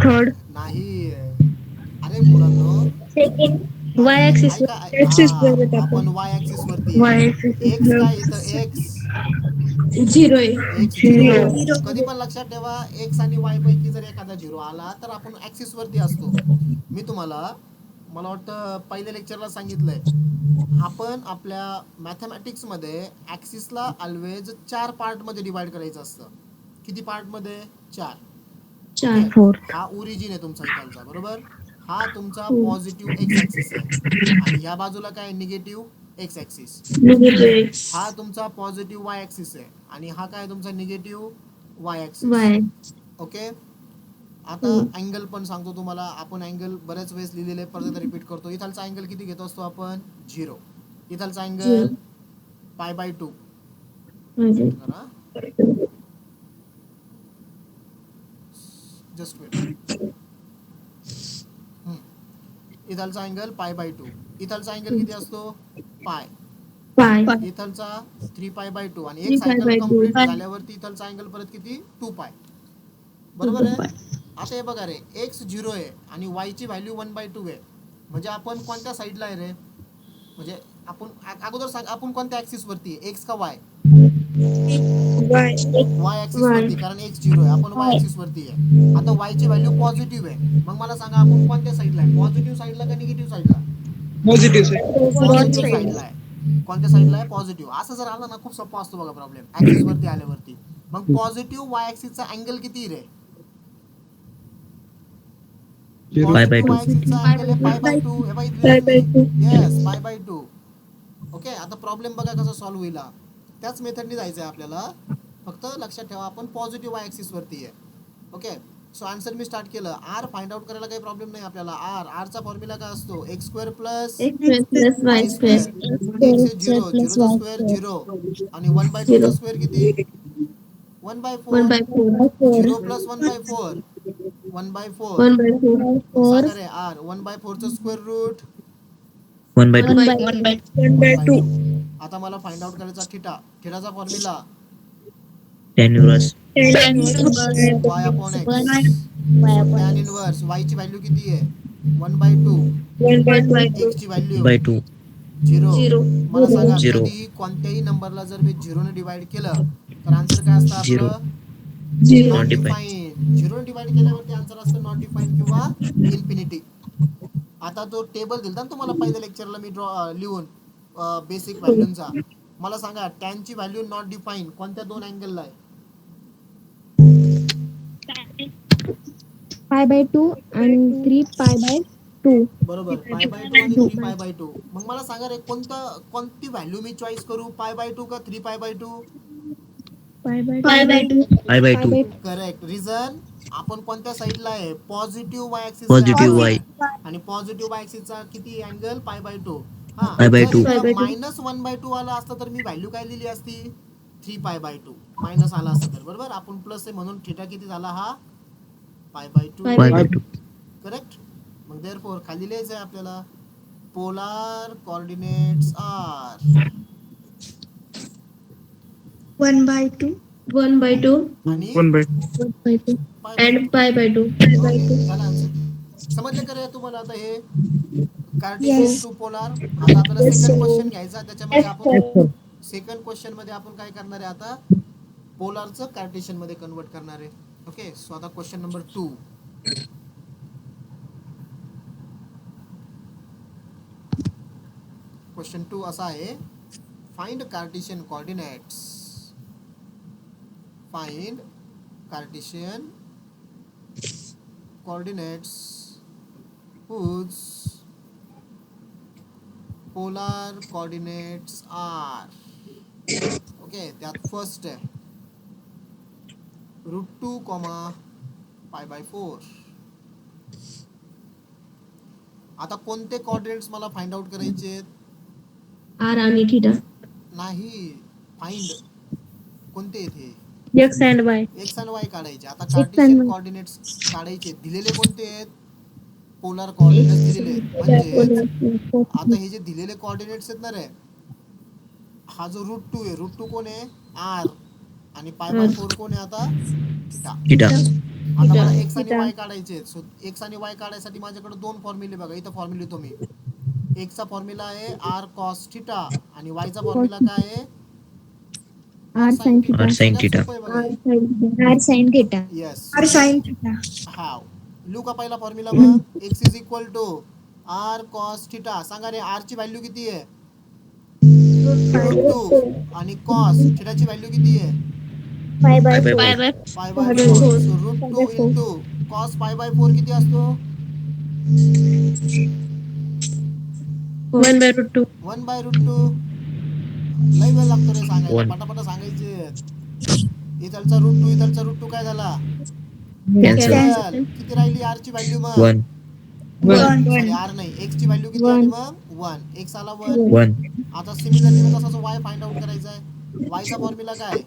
Third. नाही. अरे मुलांनो, Y axis. आपण वाय ऍक्सिस वरती Y आहे. axis. एक्स काय इथं? एक्स 0 आहे. एक्स 0. कधी पण लक्षात ठेवा, एक्स आणि वाय पैकी जर एखादा 0 आला तर आपण ऍक्सिस वरती असतो. मी तुम्हाला, मला वाटतं पहिल्या लेक्चरला सांगितलंय, आपण आपल्या मॅथमॅटिक्स मध्ये ऍक्सिसला ऑलवेज 4 पार्ट मध्ये डिवाइड करायचं असतं. किती पार्ट मध्ये? 4. 4. हा ओरिजिन आहे तुमचा इथलचा, बरोबर. हा तुमचा पॉझिटिव्ह एक्स ऍक्सिस आहे आणि या बाजूला काय? Negative x axis. हा तुमचा पॉझिटिव्ह वाय ऍक्सिस आहे आणि हा काय तुमचा निगेटिव्ह वाय ऍक्सिस. ओके. आता अँगल पण सांगतो तुम्हाला. आपण अँगल बऱ्याच वेळेस लिहिलेले, परत रिपीट करतो. इथलचा अँगल किती घेत असतो आपण? 0. इथलचा अँगल पाय बाय 2 करा. Just wait. इथलचा अँगल पाय बाय 2. इथलचा अँगल किती असतो? पाय. पाय इथलचा 3 पाय बाय 2 आणि 3 एक पाय सायकल by 2. कंप्लीट झाल्यावरती इथलचा अँगल परत किती? 2 पाय. बरोबर आहे. आता हे बघा रे, एक्स 0 आहे आणि वाय ची व्हॅल्यू 1/2 आहे. म्हणजे आपण कोणत्या साईडला आहे रे? म्हणजे आपण अगोदर सांग, आपण कोणत्या ऍक्सिस वरती आहे, एक्स का वाय? वाय ऍक्सिस वरती, कारण एक्स 0 आहे. आपण वाय ऍक्सिस वरती आहे. आता वाय ची व्हॅल्यू पॉझिटिव्ह आहे. मग मला सांगा आपण कोणत्या साईडला आहे? पॉझिटिव्ह साईडला का निगेटिव्ह साईडला? पॉझिटिव्ह साईडला आहे. कोणत्या साईडला आहे? पॉझिटिव्ह. असं जर आलं ना, खूप सोपा असतो बघा प्रॉब्लेम, ऍक्सिस वरती आल्यावरती. मग पॉझिटिव्ह वाय ऍक्सिसचा अँगल किती रे? पॉझिटिव्ह वाय ऍक्सिसचा अँगल आहे पाय बाय 2. हे बघा इथे येस, पाय बाय 2. ओके. आता प्रॉब्लेम बघा कसा सॉल्व्ह होईल. त्याच मेथडने जायचं आहे आपल्याला. फक्त लक्षात ठेवा आपण पॉझिटिव्ह वाय ऍक्सिस वरती आहे. ओके. सो आन्सर मी स्टार्ट केलं. आर फाइंड आउट करायला काही प्रॉब्लेम नाही आपल्याला. आरचा फॉर्म्युला काय असतो? X square plus plus y Y square. Square x आहे 0, 0चा स्क्वेअर 0 आणि 1/2 चा स्क्वेअर किती? 1/4. 1/4 0 प्लस 1/4 1/4. 1/4 मग सांगा रे आर 1/4 चा स्क्वेअर रूट 1/2. 1/2. आता मला फाइंड आउट करायचा थिटा. थिटाचा formula tan inverse y upon x. Tan inverse. y ची व्हॅल्यू किती आहे? 1/2. x ची व्हॅल्यू by 2. 0. मला सांगा 0. कधी कोणत्याही नंबरला जर मी 0 ने डिवाइड केलं तर आन्सर काय असतं 0. आपलं? Not not defined. डिफाईन. 0 ने डिवाइड केल्यावरती आन्सर असतं नॉट डिफाईन किंवा इन्फिनिटी. आता तो टेबल दिलता ना तुम्हाला पहिल्या लेक्चरला मी लिहून बेसिक व्हॅल्यूचा. मला सांगा टॅन ची व्हॅल्यू नॉट डिफाईन कोणत्या दोन अँगलला आहे? पाय बाय 2 आणि 3 पाय बाय 2. बरोबर, पाय बाय 2 आणि 3 पाय बाय 2. मग मला सांगा रे कोणती व्हॅल्यू मी चॉईस करू? पाय बाय 2 का 3 पाय by 2? Pi by I by 2. Correct. Reason आपण कोणत्या साईडला आहे? Positive Y axis. Positive y. आणि पॉझिटिव्ह वाय ऍक्सिसचा किती अँगल? Pi by 2. हा, पाय बाय 2. मायनस 1/2 आला असता तर मी व्हॅल्यू काय लिहिली असती? 3 पाय बाय 2. मायनस आला असता तर बरोबर. आपण प्लस आहे म्हणून थिटा किती झाला हा? पाय बाय 2. Pi by 2. करेक्ट. मग देअरफॉर खाली लिहायचं आहे आपल्याला पोलार कोऑर्डिनेट्स आर 1/2 आणि and पाय बाय 2. झाला आन्सर. समजलं का रे तुम्हाला आता हे कार्टेशियन टू पोलार? आता आपल्याला सेकंड क्वेश्चन घ्यायचा. त्याच्यामध्ये आपण सेकंड क्वेश्चन मध्ये आपण काय करणार आहे आता? पोलारचं कार्टेशियन मध्ये कन्वर्ट करणार आहे. ओके. सो आता क्वेश्चन नंबर 2. क्वेश्चन 2 असा आहे. Find Cartesian coordinates. Find Cartesian coordinates whose polar coordinates are. Okay. त्यात फर्स्ट आहे √2, पाय बाय 4. आता कोणते कोऑर्डिनेट्स मला फाइंड आउट करायचे? आर आणि थीटा. नाही, फाइंड कोणते येते? X and Y. एक्स आणि वाय काढायचे. आता कार्टेशियन कोऑर्डिनेट्स काढायचे. दिलेले कोणते आहेत? पोलार कोऑर्डिनेट्स दिलेले आहेत. म्हणजे आता हे जे दिलेले कोऑर्डिनेट्स आहेत ना रे, हा जो √2 आहे, √2 कोण आहे? आर. आणि पाय बाय 4 कोण आहे आता? थिटा. Theta. आता मला एक्स आणि वाय काढायचे आहेत. सो एक्स आणि वाय काढायसाठी माझ्याकडे दोन फॉर्म्युले बघा. इथं फॉर्म्युला लिहितो मी. एक्सचा फॉर्म्युला आहे आर कॉस थिटा आणि वायचा फॉर्म्युला काय आहे? R sine theta. R sin theta. R sine theta. Yes. R sine theta. हा. लिहू का पहिला फॉर्म्युला मग? X is equal to R cos theta. सांगा रे आर ची व्हॅल्यू किती आहे? √2 आणि कॉस थिटाची व्हॅल्यू किती आहे? Pi by Pi by 4. 4. Pi by 4. So √2 into cos pi by 4 किती असतो? 1/√2. 1/√2. लय वेळ लागतो रे सांगायला. 1. पटापटा सांगायचे. इथलचा √2 इथलचा √2 काय झाला? Cancel. Cancel. किती राहिली आर ची व्हॅल्यू मग? 1. सॉरी आर नाही, एक्स ची व्हॅल्यू किती आली मग? 1, x आला 1. 1. आता सिमिलरली मग तसंच y फाइंड आउट करायचा आहे. y चा फॉर्म्युला काय?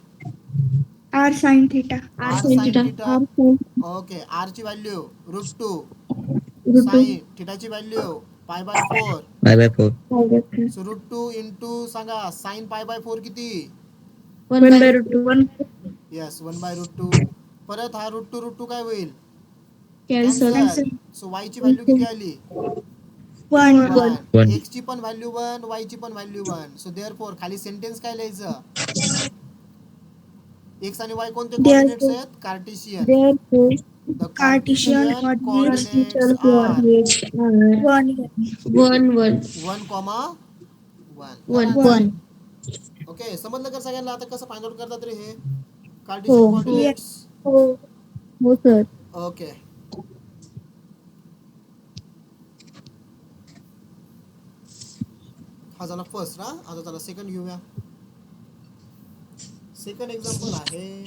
R sin theta. r sin theta. R sin okay, r ची व्हॅल्यू √2, √2 sin थीटाची value π/4. Pi by 4. So √2 into सांगा sin π/4 किती? 1/√2 यस 1/√2. परत हा √2 काय होईल? Cancel. सो y ची व्हॅल्यू किती आली? 1. 1. One. x ची पण व्हॅल्यू 1, y ची पण व्हॅल्यू 1. सो देअरफॉर खाली सेंटेन्स काय लिहायचं? x आणि y कोणते कोऑर्डिनेट्स आहेत? Cartesian. Therefore, the Cartesian Cartesian coordinates coordinates are 1. 1, 1. 1. Okay, समजलं का सगळ्यांना आता कसं फाइंड आउट करतात रे हे कार्टेशियन हो. कोऑर्डिनेट्स? हो सर. ओके. हा झाला फर्स्ट ना. आता चला सेकंड घेऊया. सेकंड एक्झाम्पल आहे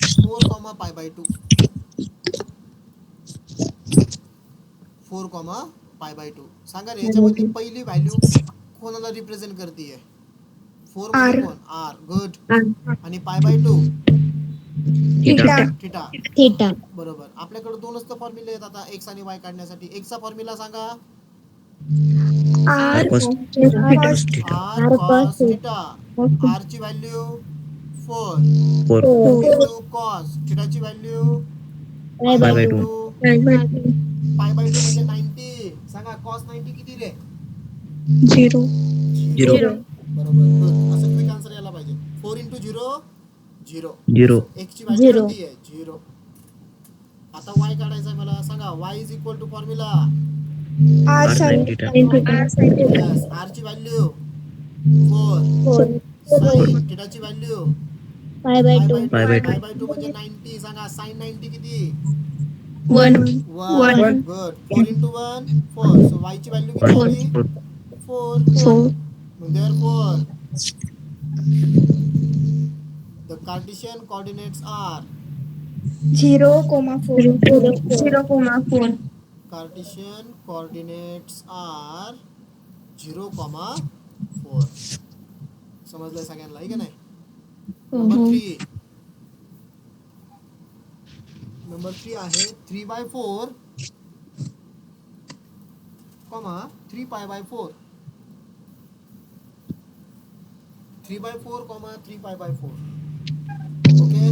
4, π/2. 4, π/2. सांगा रे याच्यामधली पहिली व्हॅल्यू कोणाला रिप्रेझेंट करते? 4 म्हणजे R. कोण? r. गुड. R. आणि π/2 Theta. थीटा. Theta. बरोबर. आपल्याकडे दोनच तर फॉर्म्युले आहेत आता x आणि y काढण्यासाठी. x चा फॉर्म्युला सांगा. R Cos cos theta. r cos theta. r ची व्हॅल्यू 4 4. इंटू cos थीटाची व्हॅल्यू Pi by 2. π/2 म्हणजे 90. सांगा cos 90 किती रे? 0. 0. बरोबर. Good. असं क्विक आन्सर यायला पाहिजे. 4 इंटू 0 0. 0. x ची व्हॅल्यू Zero. किती आहे? 0. आता y काढायचा आहे मला. सांगा y is equal to formula. R sin theta. Yes, r ची व्हॅल्यू 4 sin थीटाची value Pi by 2. Pi by 2. π/2 म्हणजे 90. सांगा sin 90 किती? 1. 1. गुड. 4 इंटू 1 4. सो y ची व्हॅल्यू किती आली? 4. 4. Therefore, the Cartesian coordinates are 0, 4. 0, 4. Cartesian coordinates are 0, 4. समजलंय सगळ्यांना? आहे का नाही? नंबर 3 आहे 3/4, 3π/4. 3/4, 3π/4. ओके.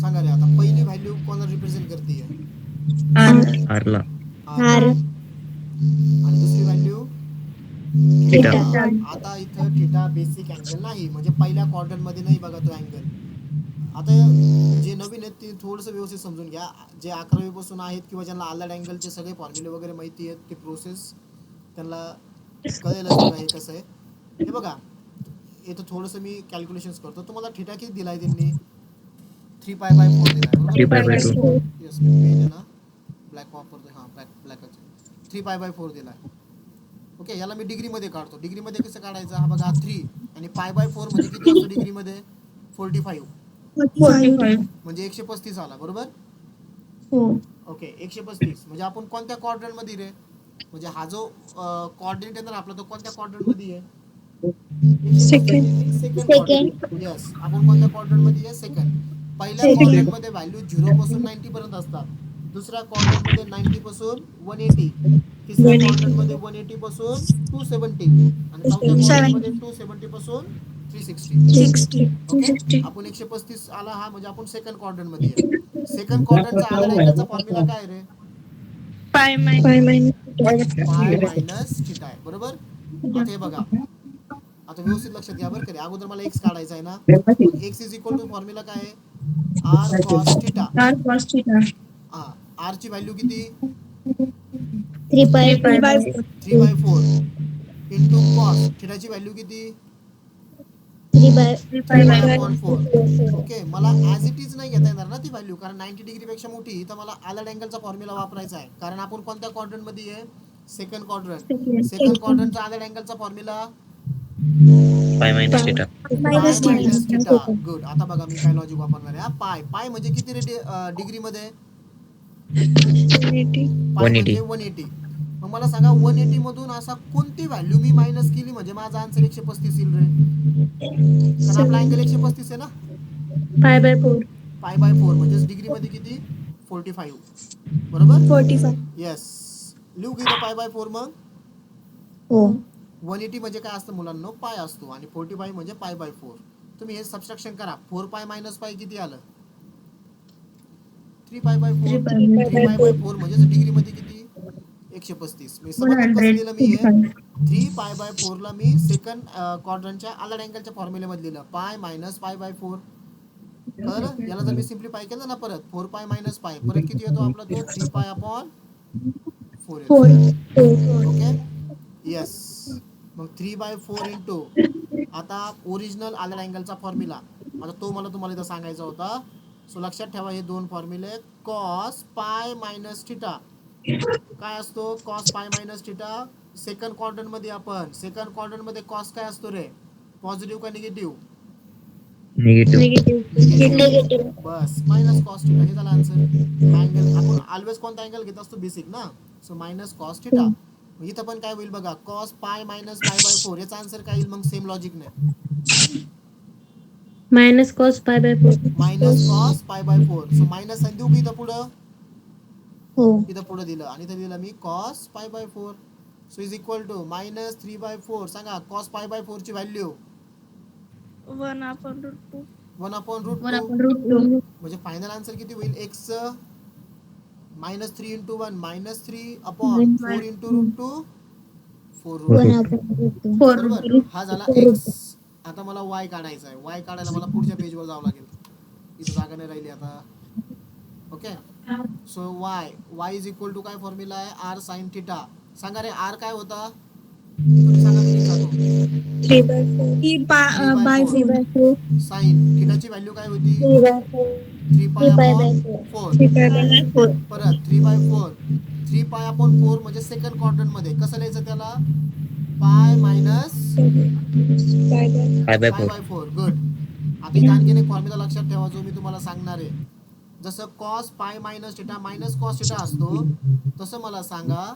सांगा रे आता पहिली व्हॅल्यू कोणाला रिप्रेझेंट करते? R ला. R. आणि दुसरी व्हॅल्यू Theta. आता इथं थीटा बेसिक अँगल नाही, म्हणजे पहिल्या क्वाड्रंट मध्ये नाही बघा तो अँगल. आता जे नवीन आहेत ते थोडंसं व्यवस्थित समजून घ्या. जे 11वी पासून आहेत किंवा ज्यांना आलाड अँगलचे सगळे फॉर्म्युले वगैरे माहिती आहेत, ते प्रोसेस त्यांना कळेलच बघा हे कसं आहे. हे बघा इथं थोडंसं मी कॅल्क्युलेशन्स करतो. तुम्हाला थीटा किती दिलाय त्यांनी? 3π/4 दिलाय. 3π/2. येस, मी पेन आहे ना ब्लॅक वापरतो. हां ब्लॅकच. 3π/4 दिलाय. ओके, याला मी डिग्रीमध्ये काढतो. डिग्रीमध्ये कसं काढायचं? हा बघा 3 आणि π/4 म्हणजे किती असतो डिग्रीमध्ये? 45 म्हणजे 135 आला. बरोबर. ओके, 135 म्हणजे आपण कोणत्या क्वाड्रंट मध्ये रे? म्हणजे हा जो कोऑर्डिनेट आहे ना आपला, तो कोणत्या क्वाड्रंट मध्ये आहे? Second quadrant. यस, आपण कोणत्या क्वाड्रंट मध्ये आहे? सेकंड. पहिल्या क्वाड्रंट मध्ये व्हॅल्यू 0 पासून 90 पर्यंत असतात. दुसऱ्या क्वाड्रंट मध्ये 90 पासून 180. तिसऱ्या क्वाड्रंट मध्ये 180 पासून 270 आणि चौथ्या क्वाड्रंट मध्ये 270 पासून 360. ओके, आपण 135 आला हा म्हणजे आपण सेकंड क्वाड्रंट मध्ये आहे. सेकंड क्वाड्रंटचा आधार अँगलचा फॉर्म्युला काय रे? Pi मायनस थीटा आहे. बरोबर. आता हे बघा, आता व्यवस्थित लक्षात घ्या बरं. अगोदर मला x काढायचा आहे ना. x is equal to formula काय आहे? r cos theta. हा, r ची व्हॅल्यू किती? 3/4 इंटू cos थीटाची व्हॅल्यू किती? 3/4. ओके, मला ॲज इट इज नाही घेता येणार ना ती व्हॅल्यू, कारण 90 डिग्री पेक्षा मोठी. तर मला आलाड अँगलचा फॉर्म्युला वापरायचा आहे, कारण आपण कोणत्या क्वाड्रंट मध्ये आहे? Second quadrant. सेकंड क्वाड्रंटचा आलाड अँगलचा formula Pi minus theta. Minus theta. Good. आता बघा मी काय लॉजिक वापरणार आहे. पाय म्हणजे किती रे डिग्री मध्ये? पाय म्हणजे 180. मग मला सांगा 180 मधून असा कोणती व्हॅल्यू मी मायनस केली म्हणजे माझा आन्सर 135 येईल रे. कारण आपला अँगल 135 आहे ना. π/4 π/4 म्हणजे डिग्री मध्ये किती 45 बरोबर. 45 येस लिहू की इथं π/4 मग. हो 180 म्हणजे काय असतं मुलांना पाय असतो आणि 45 म्हणजे π/4. तुम्ही हे सबस्ट्रॅक्शन करा. 4π - π किती आलं 3π/4. 3π/4 म्हणजे डिग्री मध्ये किती 135. मी समजलं कसं लिहिलं मी हे. 3π/4 ला मी सेकंड क्वाड्रंटच्या आलड अँगलच्या फॉर्म्युलेमध्ये लिहिलं पाय मायनस π/4. कळलं. याला जर मी सिम्प्लिफाय केलं ना परत 4π - π परत किती येतो आपला तो 3π/4 येतो. 4 ओके येस. मग 3/4 इंटू आता ओरिजिनल आलड अँगलचा फॉर्म्युला आता तो मला तुम्हाला इथं सांगायचा होता. सो लक्षात ठेवा हे दोन फॉर्म्युले कॉस पाय मायनस थिटा काय असतो cos pi minus theta. Second quadrant मध्ये आपण सेकंड क्वाड्रंट मध्ये कॉस काय असतो रे पॉझिटिव्ह का निगेटिव्ह. निगेटिव्ह. निगेटिव्ह बस मायनस कॉस थिटा हे झाला आन्सर. अँगल आपण ऑलवेज कोणता अँगल घेत असतो बेसिक ना. So minus cos theta. इथं पण काय होईल बघा कॉस पाय मायनस π/4 याचा आन्सर काय येईल मग सेम लॉजिक नाही minus cos π/4 minus cos π/4. So minus देऊ की इथं पुढं हो इथं पुढं दिलं आणि इथं दिलं मी cos π/4. So is equal to minus 3/4. सांगा कॉस π/4 ची व्हॅल्यू 1/√2 1/√2 म्हणजे फायनल आन्सर किती होईल एक्स -3 इंटू 1 -3/4 इंटू √2 4√2 बरोबर. हा झाला एक्स. आता मला वाय काढायचा आहे. वाय काढायला मला पुढच्या पेजवर जावं लागेल. इथं जागा नाही राहिली आता. Okay so Y is equal to काय फॉर्म्युला आहे आर साइन थिटा. सांगा रे आर काय होता तुम्ही सांगा मी लिहितो 3/4 साइन थिटाची व्हॅल्यू काय होती 3π/4 परत 3/4 3π/4 म्हणजे सेकंड क्वाड्रंट मध्ये कसं लिहायचं त्याला पाय मायनस π/4. π/4. गुड. आता इथे आणखीन एक फॉर्म्युला लक्षात ठेवा जो मी तुम्हाला सांगणार आहे. जसं cos pi minus theta minus cos theta असतो तसं मला सांगा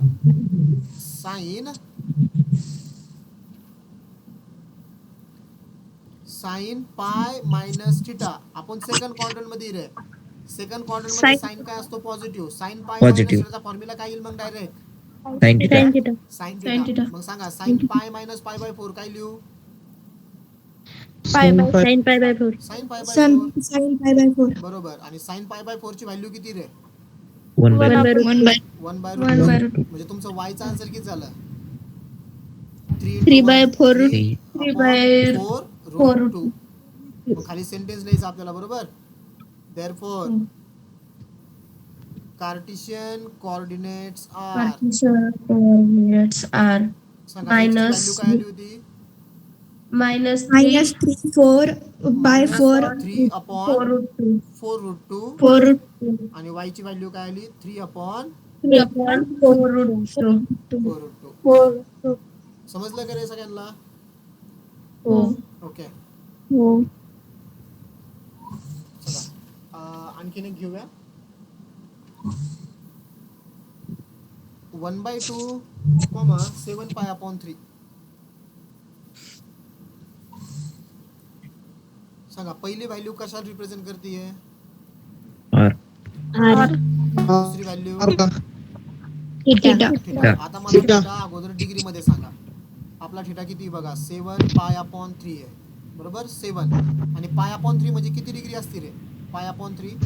साइन पाय मायनस थिटा. आपण सेकंड क्वाड्रंट मध्ये रे. सेकंड क्वाड्रंट मध्ये साइन काय असतो positive. Sine pi minus Positive. थिटाचा फॉर्म्युला काय येईल मग direct sin theta. Sine theta. मग सांगा साइन पाय मायनस π/4 काय लिहू sin π/4 साइन π/4 बरोबर. आणि साइन π/4 ची व्हॅल्यू किती रे 1/√2. 1/√2 म्हणजे तुमचं वायचा आन्सर किती झालं 3/4 3/4√2. मग खाली सेंटेन्स लिहायचं आपल्याला बरोबर. देअरफॉर कार्टेशियन कोऑर्डिनेट्स आर सांगा x ची व्हॅल्यू काय आली होती -3/4√2 आणि y ची व्हॅल्यू काय आली 3/4√2. समजलं का रे सगळ्यांना. ओके चला आणखीन एक घेऊया 1/2 7π/3. सांगा पहिली व्हॅल्यू कशाला रिप्रेझेंट करते R. दुसरी व्हॅल्यू थिटा थिटा. आता मला थिटा अगोदर डिग्री मध्ये सांगा. आपला थिटा किती बघा 7π/3 आहे बरोबर 7 आणि π/3 म्हणजे किती डिग्री असते रे π/3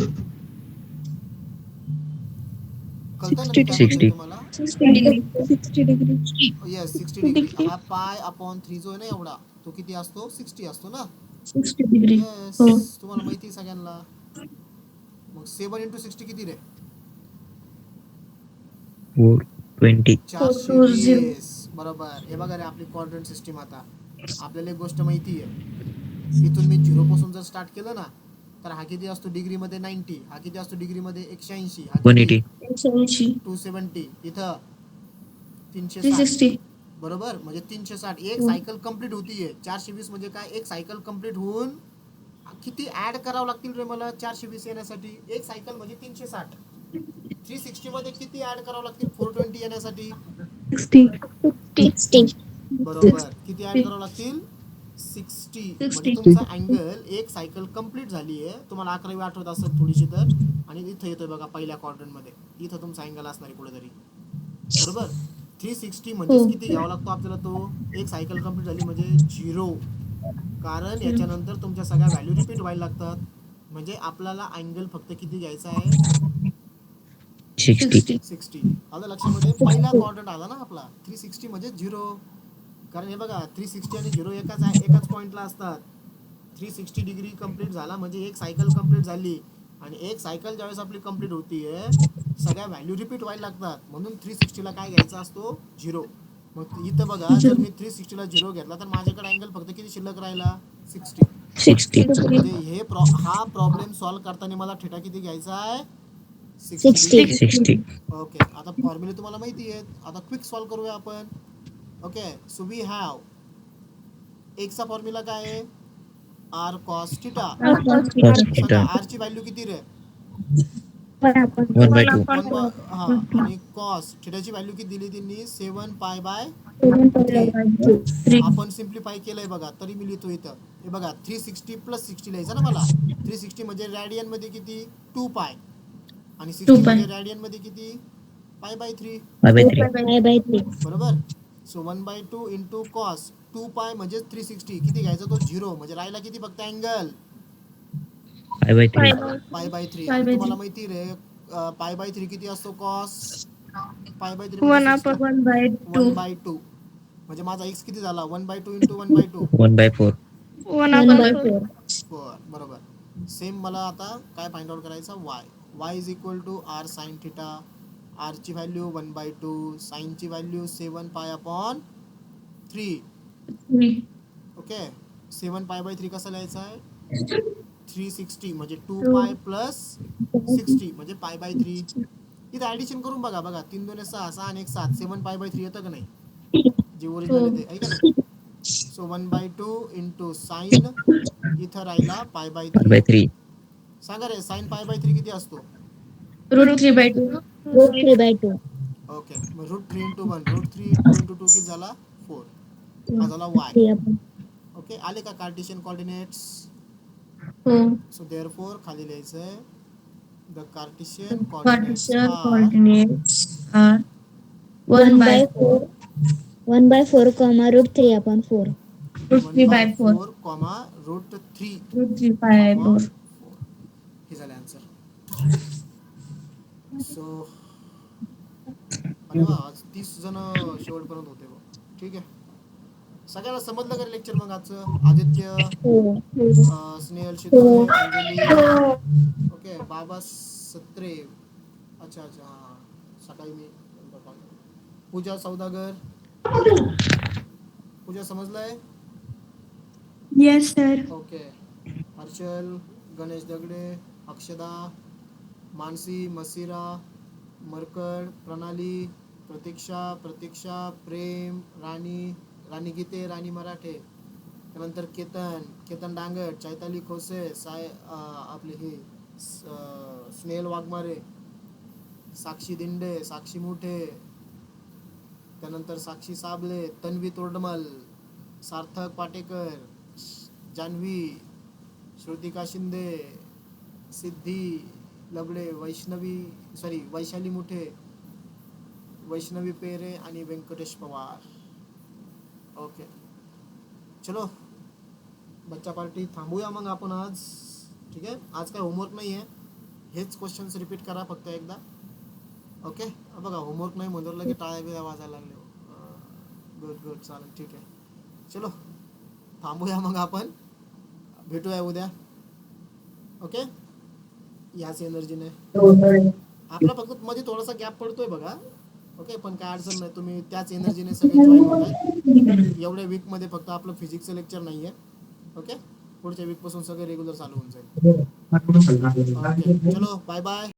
कळतं ना मी काय बोलतोय 60. तुम्हाला 60 डिग्री येस 60 डिग्री. हा π/3 जो आहे ना एवढा तो किती असतो 60 असतो ना 60 डिग्री येस तुम्हाला माहिती आहे सगळ्यांना. मग 7 × 60 किती रे 420. 420 बरोबर. हे बघा रे आपली क्वाड्रंट सिस्टीम. आता आपल्याला एक गोष्ट माहिती आहे इथून मी 0 पासून जर स्टार्ट केलं ना तर हा किती असतो डिग्री मध्ये 90. हा किती असतो डिग्री मध्ये 180. हा 180. 270 इथं 360 360 बरोबर. म्हणजे 360 एक सायकल कंप्लीट होतीये. 420 म्हणजे काय एक सायकल कंप्लीट होऊन किती ऍड करावं लागतील रे मला 420 येण्यासाठी. एक सायकल म्हणजे 360. 360 मध्ये किती ऍड करावं लागतील 420 येण्यासाठी 60. 60. बरोबर. किती ऍड करावं लागतील? 60. म्हणजे 60. तुमचा अँगल एक सायकल कंप्लीट झाली आहे. तुम्हाला 11वी आठवत असेल थोडीशी तर. आणि इथं येतोय बघा पहिल्या क्वाड्रंट मध्ये. इथं तुमचा अँगल असणार आहे कुठेतरी. बरोबर. 360 म्हणजेच किती घ्यावा लागतो आपल्याला तो? एक सायकल कंप्लीट झाली म्हणजे 0. कारण याच्यानंतर तुमच्या सगळ्या व्हॅल्यू रिपीट व्हायला लागतात. म्हणजे आपल्याला अँगल फक्त किती घ्यायचा आहे? 60. 60. आलं लक्षामध्ये? पहिला क्वाड्रंट आला ना आपला. 360 म्हणजे 0. कारण हे बघा 360 आणि 0 एकाच पॉइंटला असतात. 360 डिग्री कंप्लीट झाला म्हणजे एक सायकल कंप्लीट झाली. आणि एक सायकल ज्यावेळेस आपली कंप्लीट होतीये सगळ्या व्हॅल्यू रिपीट व्हायला लागतात. म्हणून 360ला काय घ्यायचा असतो? 0. मग इथं बघा जर मी 360ला 0 घेतला तर माझ्याकडे अँगल फक्त किती शिल्लक राहिला? 60. 60. म्हणजे हा प्रॉब्लेम सॉल्व्ह करताना मला थिटा किती घ्यायचा आहे? 60. 60. ओके. आता फॉर्म्युले तुम्हाला माहिती आहेत. आता क्विक सॉल्व्ह करूया आपण. ओके. सो वी हॅव एक्सचा फॉर्म्युला काय आहे? R cos theta. Cos सांगा theta. आर ची व्हॅल्यू किती रे? 1/2. हा. आणि कॉस थिटाची व्हॅल्यू किती दिली त्यांनी? 7 π/3. आपण सिम्प्लिफाय केलंय बघा तरी मी लिहितो इथं. हे बघा 360 प्लस 60 लिहायचं ना मला. 360 म्हणजे रॅडियन मध्ये किती? 2 पाय. आणि 60 म्हणजे रॅडियन मध्ये किती? π/3. 5/3. 5/3. बरोबर. सो 1/2 इंटू कॉस 2 पाय म्हणजे 360. किती घ्यायचा तो? 0. म्हणजे राहिला किती फक्त अँगल? 5/3. π/3. आणि तुम्हाला माहिती रे π/3 किती असतो कॉस? π/3 म्हणजे 1/2. म्हणजे माझा x किती झाला? 1/2 इंटू 1/2. 1/4. 1/4. 4. बरोबर. सेम मला आता काय फाइंड आउट करायचं? y is equal to R sine theta. R ची व्हॅल्यू 1/2, साइन ची व्हॅल्यू 7 π/3. ओके. 7 π/3 कसं लिहायचं आहे? 360 म्हणजे 2 पाय प्लस 60 म्हणजे π/3. इथं ऍडिशन करून बघा. 3 2 6 6 आणि 1 7. 7 π/3 येतं का नाही? जे ओरिजिनल येते आहे का नाही? सो 1/2 इंटू साइन इथं राहिला π/3. 5/3. सांगा रे साइन π/3 किती असतो? √3/2. √3/2. ओके. मग √3 इंटू 1. √3 2 इंटू 2 किती झाला? 4. हा झाला y. 3/4. ओके. आले का कार्टेशियन कोऑर्डिनेट्स? सो देअरफॉर खाली लिहायचंय the Cartesian coordinates Cartesian are coordinates are 1/4. 1/4, √3/4. √3/4. 1/4 comma √3 √3/4. हे झालं आन्सर. सो अरे वा आज 30 जण शेवटपर्यंत होते बघ. ठीक आहे. सगळ्याला समजलं का लेक्चर मग आजचं? आदित्य, हो. स्नेहल शितोळे, अंजली, ओके, बाबा सत्रे. अच्छा हां. सकाळी मी पूजा सौदागर. पूजा समजलंय? Yes, sir. Okay. Harshal, Ganesh Dagade, Akshada, Mansi, मसिरा, Markad, प्रणाली, प्रतीक्षा, प्रेम, राणी गीते, राणी मराठे. त्यानंतर केतन डांगट, चैताली खोसे, आपले हे स्नेहल वाघमारे, साक्षी दिंडे, साक्षी मुठे, त्यानंतर साक्षी साबले, तन्वी तोरडमल, सार्थक पाटेकर, जान्हवी, श्रुतिका शिंदे, सिद्धी लबडे, वैशाली मुठे, वैष्णवी पेरे आणि व्यंकटेश पवार. ओके. चलो बच्चा पार्टी थांबूया मग आपण आज. ठीक आहे. आज काय होमवर्क नाही आहे. हेच क्वेश्चन्स रिपीट करा फक्त एकदा. ओके. बघा होमवर्क नाही म्हणलं की टाळ्या बिळ्या वाजायला लागले. गुड चालेल. ठीक आहे. चलो थांबूया मग आपण. भेटूया उद्या. ओके. याच एनर्जीने आपला फक्त मध्ये थोडासा गॅप पडतोय बघा. ओके. पण काय अडचण नाही. तुम्ही त्याच एनर्जीने सगळे जॉईन होताय. एवढ्या वीकमध्ये फक्त आपलं फिजिक्सचं लेक्चर नाही आहे. ओके. पुढच्या वीकपासून सगळे रेग्युलर चालू होऊन जाईल. ओके. चलो बाय बाय.